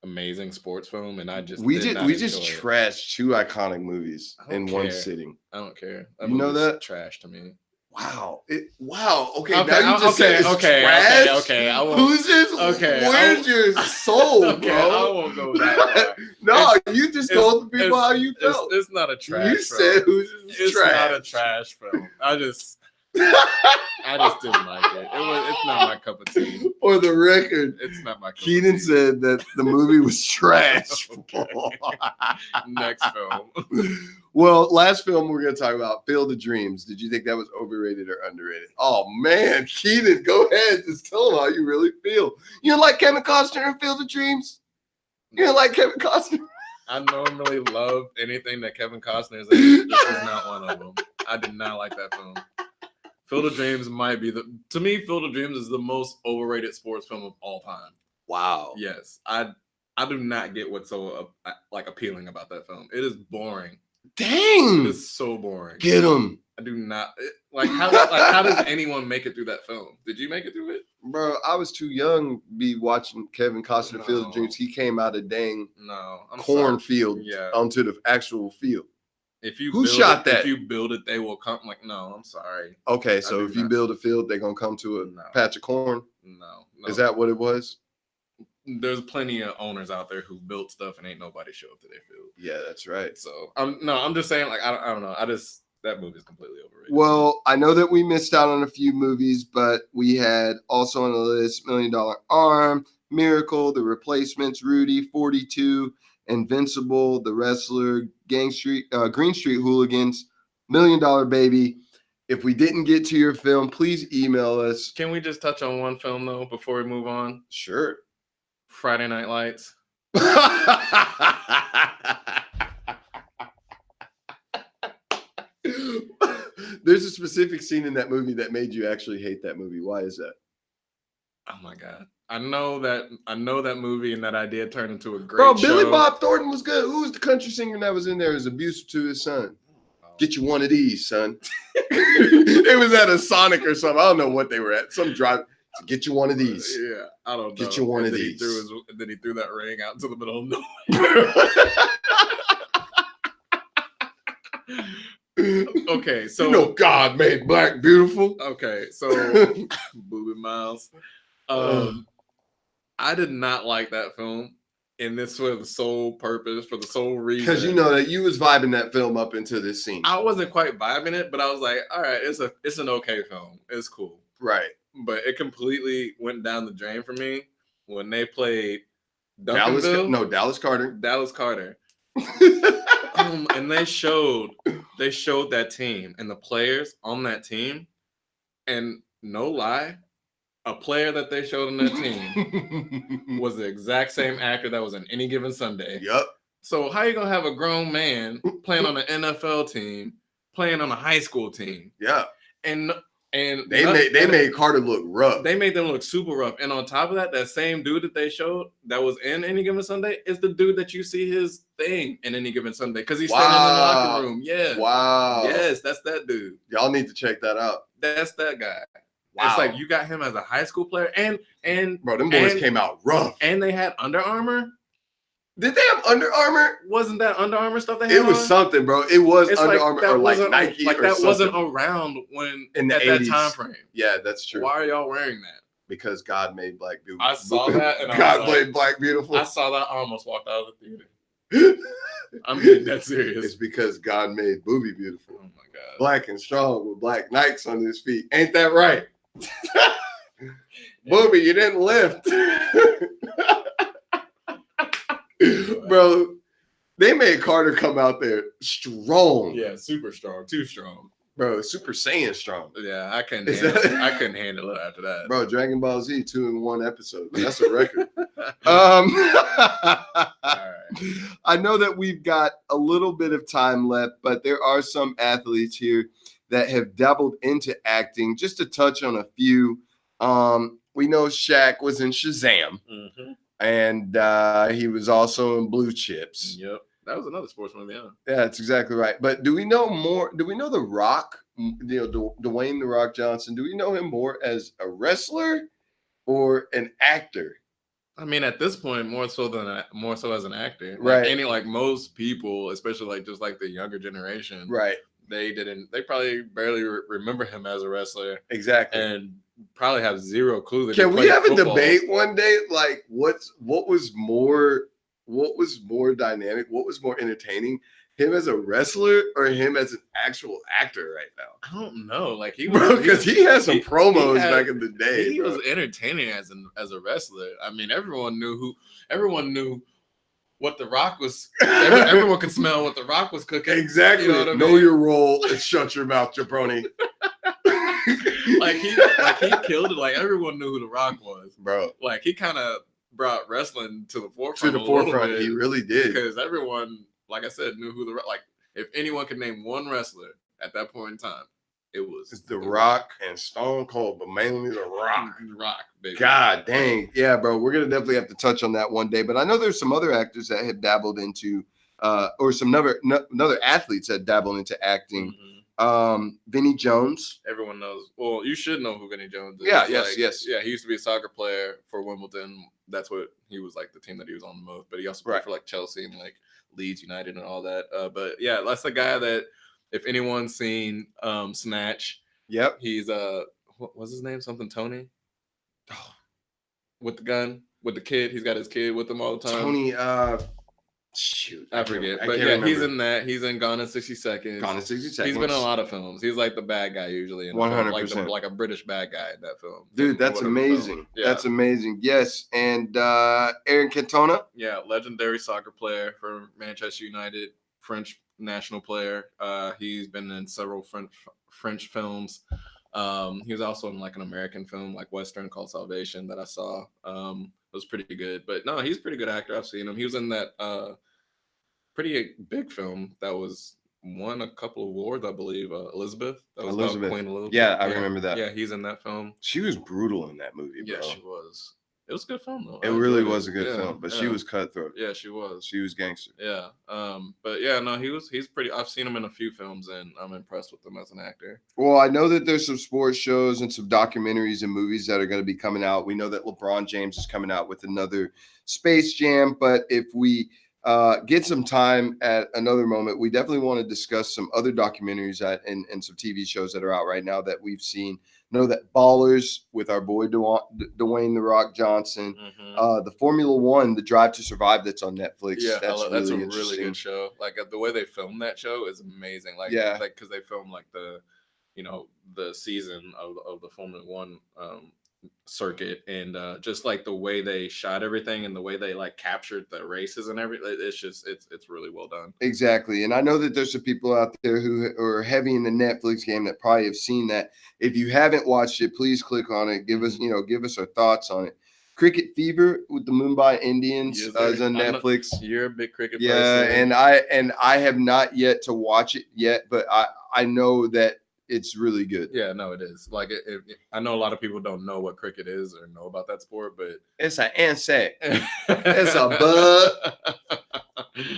amazing sports film, and I just We did not we just enjoy it. trashed two iconic movies I don't in one care. sitting. I don't care. You know movie's that? trash to me. Wow. Wow. Okay. Okay, Now you just said it's okay, trash. okay, I won't- Hoosiers. okay, I Where's your soul, Okay, I bro? won't go that far. No, you just told the people It's- how you felt. It's not a trash. You film. said Hoosiers is it's trash. not a trash film. I just didn't like it. It's not my cup of tea. For the record, It's not my cup Keenan of tea. said that the movie was trash. Okay. Next film. Well, last film we're going to talk about, Field of Dreams. Did you think that was overrated or underrated? Oh, man. Keenan, go ahead. Just tell them how you really feel. You don't like Kevin Costner in Field of Dreams? You don't like Kevin Costner? I normally love anything that Kevin Costner is in. This is not one of them. I did not like that film. Field of Dreams might be to me, Field of Dreams is the most overrated sports film of all time. Wow. Yes. I do not get what's so like appealing about that film. It is boring. Dang. It's so boring. Get him. I do not how does anyone make it through that film? Did you make it through it? Bro, I was too young to be watching Kevin Costner No. Field of Dreams. He came out of dang No, I'm cornfield Yeah. onto the actual field. Who shot that? If you build it, they will come. Like, no, I'm sorry. Okay, so do if you not. build a field, they're gonna come to a patch of corn. No. Is that what it was? There's plenty of owners out there who built stuff and ain't nobody show up to their field. Yeah, that's right. So I'm just saying, like, I don't know. That movie is completely overrated. Well, I know that we missed out on a few movies, but we had also on the list $1 Million Arm, Miracle, The Replacements, Rudy, 42, Invincible, The Wrestler, Green Street Hooligans, $1 Million Baby. If we didn't get to your film, please email us. Can we just touch on one film though before we move on? Sure. Friday Night Lights. There's a specific scene in that movie that made you actually hate that movie. Why is that? Oh my God. I know that movie and that idea turned into a great Bro, show. Billy Bob Thornton was good. Who was the country singer that was in there? Was abusive to his son. Get you one of these, son. It was at a Sonic or something. I don't know what they were at. Some drive. Get you one of these. Yeah, I don't know. Get you one of these. Then he threw that ring out into the middle of nowhere. Okay, so you know God made black beautiful. Okay, so Booby Miles. I did not like that film, and this for the sole purpose, for the sole reason. Because you know that you was vibing that film up into this scene. I wasn't quite vibing it, but I was like, all right, it's an okay film. It's cool. Right. But it completely went down the drain for me when they played Dallas Carter. Dallas Carter. And they showed that team and the players on that team, and no lie, a player that they showed on that team was the exact same actor that was in Any Given Sunday. Yep. So how you gonna have a grown man playing on an NFL team, playing on a high school team? Yeah. And they made Carter look rough. They made them look super rough. And on top of that, that same dude that they showed that was in Any Given Sunday is the dude that you see his thing in Any Given Sunday because he's standing in the locker room. Yeah. Wow. Yes, that's that dude. Y'all need to check that out. That's that guy. Wow. It's like you got him as a high school player, and bro, them boys came out rough. And they had Under Armour. Did they have Under Armour? Wasn't that Under Armour stuff they had? It was on? something, bro. It was Under Armour or like Nike. Like or that something. wasn't around when in the at 80s. That time frame. Yeah, that's true. Why are y'all wearing that? Because God made black beautiful. I saw that and God made black beautiful. I saw that. I almost walked out of the theater. I'm being that serious. It's because God made Booby beautiful. Oh my God. Black and strong with black Nikes on his feet. Ain't that right? Booby, you didn't lift. Bro, they made Carter come out there strong. Yeah, super strong. Too strong. Bro, Super Saiyan strong. Yeah, I couldn't handle it after that. Bro, Dragon Ball Z 2 in 1 episode. That's a record. All right. I know that we've got a little bit of time left, but there are some athletes here that have dabbled into acting. Just to touch on a few, we know Shaq was in Shazam, and he was also in Blue Chips. Yep, that was another sports movie. Yeah, that's exactly right. But do we know more? Do we know The Rock? Dwayne The Rock Johnson. Do we know him more as a wrestler or an actor? I mean, at this point, more so as an actor, right? Like most people, especially like just like the younger generation, right? They probably barely remember him as a wrestler, exactly, and probably have zero clue that. Can we have a debate one day? Like, what was more dynamic? What was more entertaining? Him as a wrestler or him as an actual actor right now? I don't know. Like because he had some promos back in the day. He was entertaining as a wrestler. I mean, everyone knew what The Rock was. Everyone could smell what The Rock was cooking. Exactly. You know what I mean? Know your role and shut your mouth, jabroni. like he killed it. Like everyone knew who The Rock was, bro. Like he kind of brought wrestling to the forefront. To the forefront, he really did. Because everyone, like I said, knew who if anyone could name one wrestler at that point in time, it was The Rock and Stone Cold, but mainly The Rock. The Rock, baby. God dang. Yeah, bro. We're going to definitely have to touch on that one day. But I know there's some other actors that have dabbled into or some another athletes that dabble into acting. Vinny Jones. Everyone knows. Well, you should know who Vinny Jones is. Yeah, yes. Yeah, he used to be a soccer player for Wimbledon. That's what he was like, the team that he was on the most. But he also played for like Chelsea and like Leeds United and all that. But yeah, that's the guy that if anyone's seen Snatch, yep, he's what was his name? Something Tony. With the gun, with the kid, he's got his kid with him all the time. Tony, shoot, I forget. But yeah, remember. He's in that. He's in Gone in 60 Seconds. Gone in 60 Seconds. He's been in a lot of films. He's like the bad guy usually in 100%. Like a British bad guy in that film. Dude, that's amazing. Yeah. That's amazing. Yes. And Aaron Cantona. Yeah, legendary soccer player for Manchester United, French national player. He's been in several French films. He was also in like an American film, like Western called Salvation, that I saw. It was pretty good. But no, he's a pretty good actor. I've seen him. He was in that pretty big film that was won a couple of awards, I believe. Elizabeth. That was Elizabeth. Queen Elizabeth. Yeah, I remember that. Yeah, he's in that film. She was brutal in that movie, bro. Yeah, she was. It was a good film though. It really was a good film, but she was cutthroat. Yeah, she was. She was gangster. Yeah. But yeah, no, he's pretty. I've seen him in a few films, and I'm impressed with him as an actor. Well, I know that there's some sports shows and some documentaries and movies that are going to be coming out. We know that LeBron James is coming out with another Space Jam, but if we get some time at another moment, we definitely want to discuss some other documentaries and some TV shows that are out right now that we've seen. Know that Ballers with our boy Dwayne The Rock Johnson, the Formula One, the Drive to Survive that's on Netflix. Yeah, that's a really good show. Like the way they filmed that show is amazing. Like, yeah, like because they filmed like the season of the Formula One circuit, and just like the way they shot everything and the way they like captured the races and everything, it's really well done. Exactly. And I know that there's some people out there who are heavy in the Netflix game that probably have seen that. If you haven't watched it, please click on it, give us our thoughts on it. Cricket Fever with the Mumbai Indians is on Netflix. You're a big cricket person. Yeah, and I have not yet to watch it yet, but I know that it's really good. Yeah, no, it is. Like, I know a lot of people don't know what cricket is or know about that sport, but it's an insect. It's a bug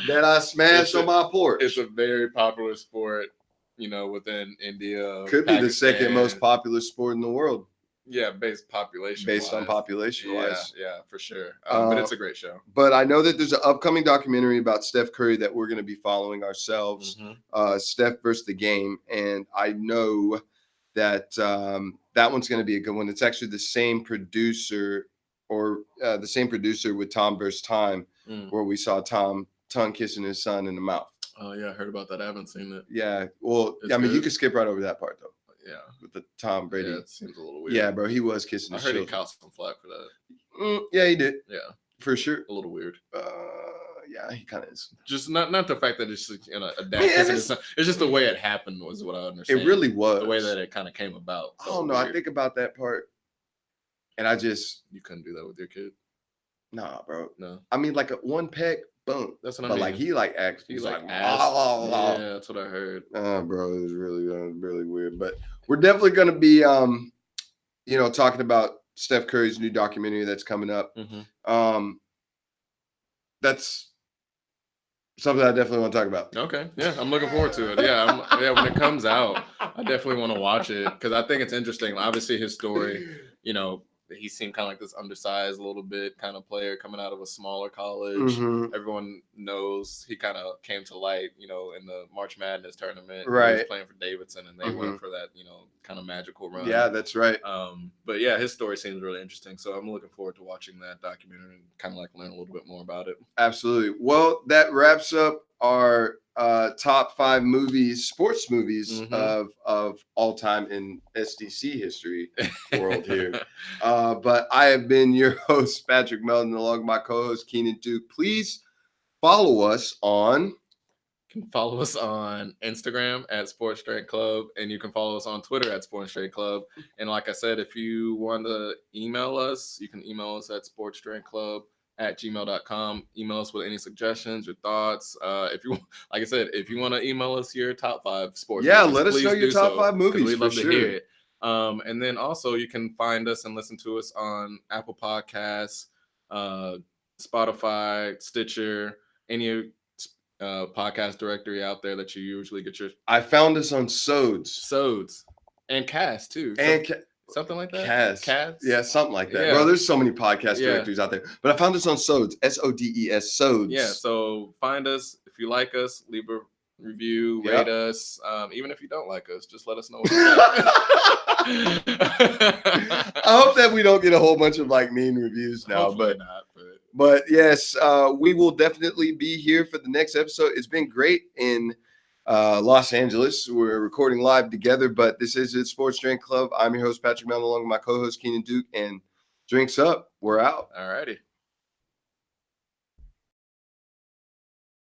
that I smash on my porch. It's a very popular sport, within India. Could be the second most popular sport in the world. Yeah, based on population wise. Yeah, for sure. But it's a great show. But I know that there's an upcoming documentary about Steph Curry that we're going to be following ourselves. Steph versus the Game, and I know that that one's going to be a good one. It's actually the same producer with Tom versus Time, where we saw Tom tongue kissing his son in the mouth. Oh yeah, I heard about that. I haven't seen it. Yeah, well, you can skip right over that part though. Yeah, with the Tom Brady. Yeah, it seems a little weird. Yeah, bro, he was kissing his children. I heard he caught some flack for that. Yeah, he did. Yeah, for sure. A little weird. Yeah, he kind of is. Just not the fact that it's a dad kissing his son. It's just the way it happened was what I understand. It really was the way that it kind of came about. I don't know. Weird. I think about that part, and you couldn't do that with your kid. Nah, bro. No. I mean, like a one peck. Boom. That's what I mean. But like he acts. He's like yeah, that's what I heard. Bro, it was really weird. But we're definitely gonna be talking about Steph Curry's new documentary that's coming up. That's something I definitely want to talk about. Okay. Yeah, I'm looking forward to it. Yeah, when it comes out, I definitely want to watch it because I think it's interesting. Obviously, his story, he seemed kind of like this undersized, a little bit kind of player coming out of a smaller college. Everyone knows he kind of came to light, in the March Madness tournament. Right. He was playing for Davidson, and they went for that, kind of magical run. Yeah, that's right. But yeah, his story seems really interesting. So I'm looking forward to watching that documentary and kind of like learn a little bit more about it. Absolutely. Well, that wraps up our top 5 sports movies of all time in SDC history world here. But I have been your host, Patrick Melton, along with my co-host, Keenan Duke. Please follow us on... You can follow us on Instagram at Sports Strength Club, and you can follow us on Twitter at Sports Strength Club. And like I said, if you want to email us, you can email us at sportsstrengthclub@gmail.com. Email us with any suggestions, your thoughts. If you want to email us your top 5 sports movies, let us know your top 5 movies. We'd love to hear it. And then also you can find us and listen to us on Apple Podcasts, Spotify, Stitcher, any podcast directory out there that you usually get your I found us on Sods sods and cast too. and Something like that. Cast. Yeah, something like that. Yeah. Bro, there's so many podcast Yeah. directories out there. But I found us on Sods, Sodes, Sods. Yeah, so find us. If you like us, leave a review, Yep. rate us. Even if you don't like us, just let us know what you think. I hope that we don't get a whole bunch of like mean reviews now, Hopefully but not. But yes, we will definitely be here for the next episode. It's been great in Los Angeles. We're recording live together, but this is it, Sports Drink Club. I'm your host, Patrick Mellon, along with my co-host, Keenan Duke, and drinks up. We're out. All righty.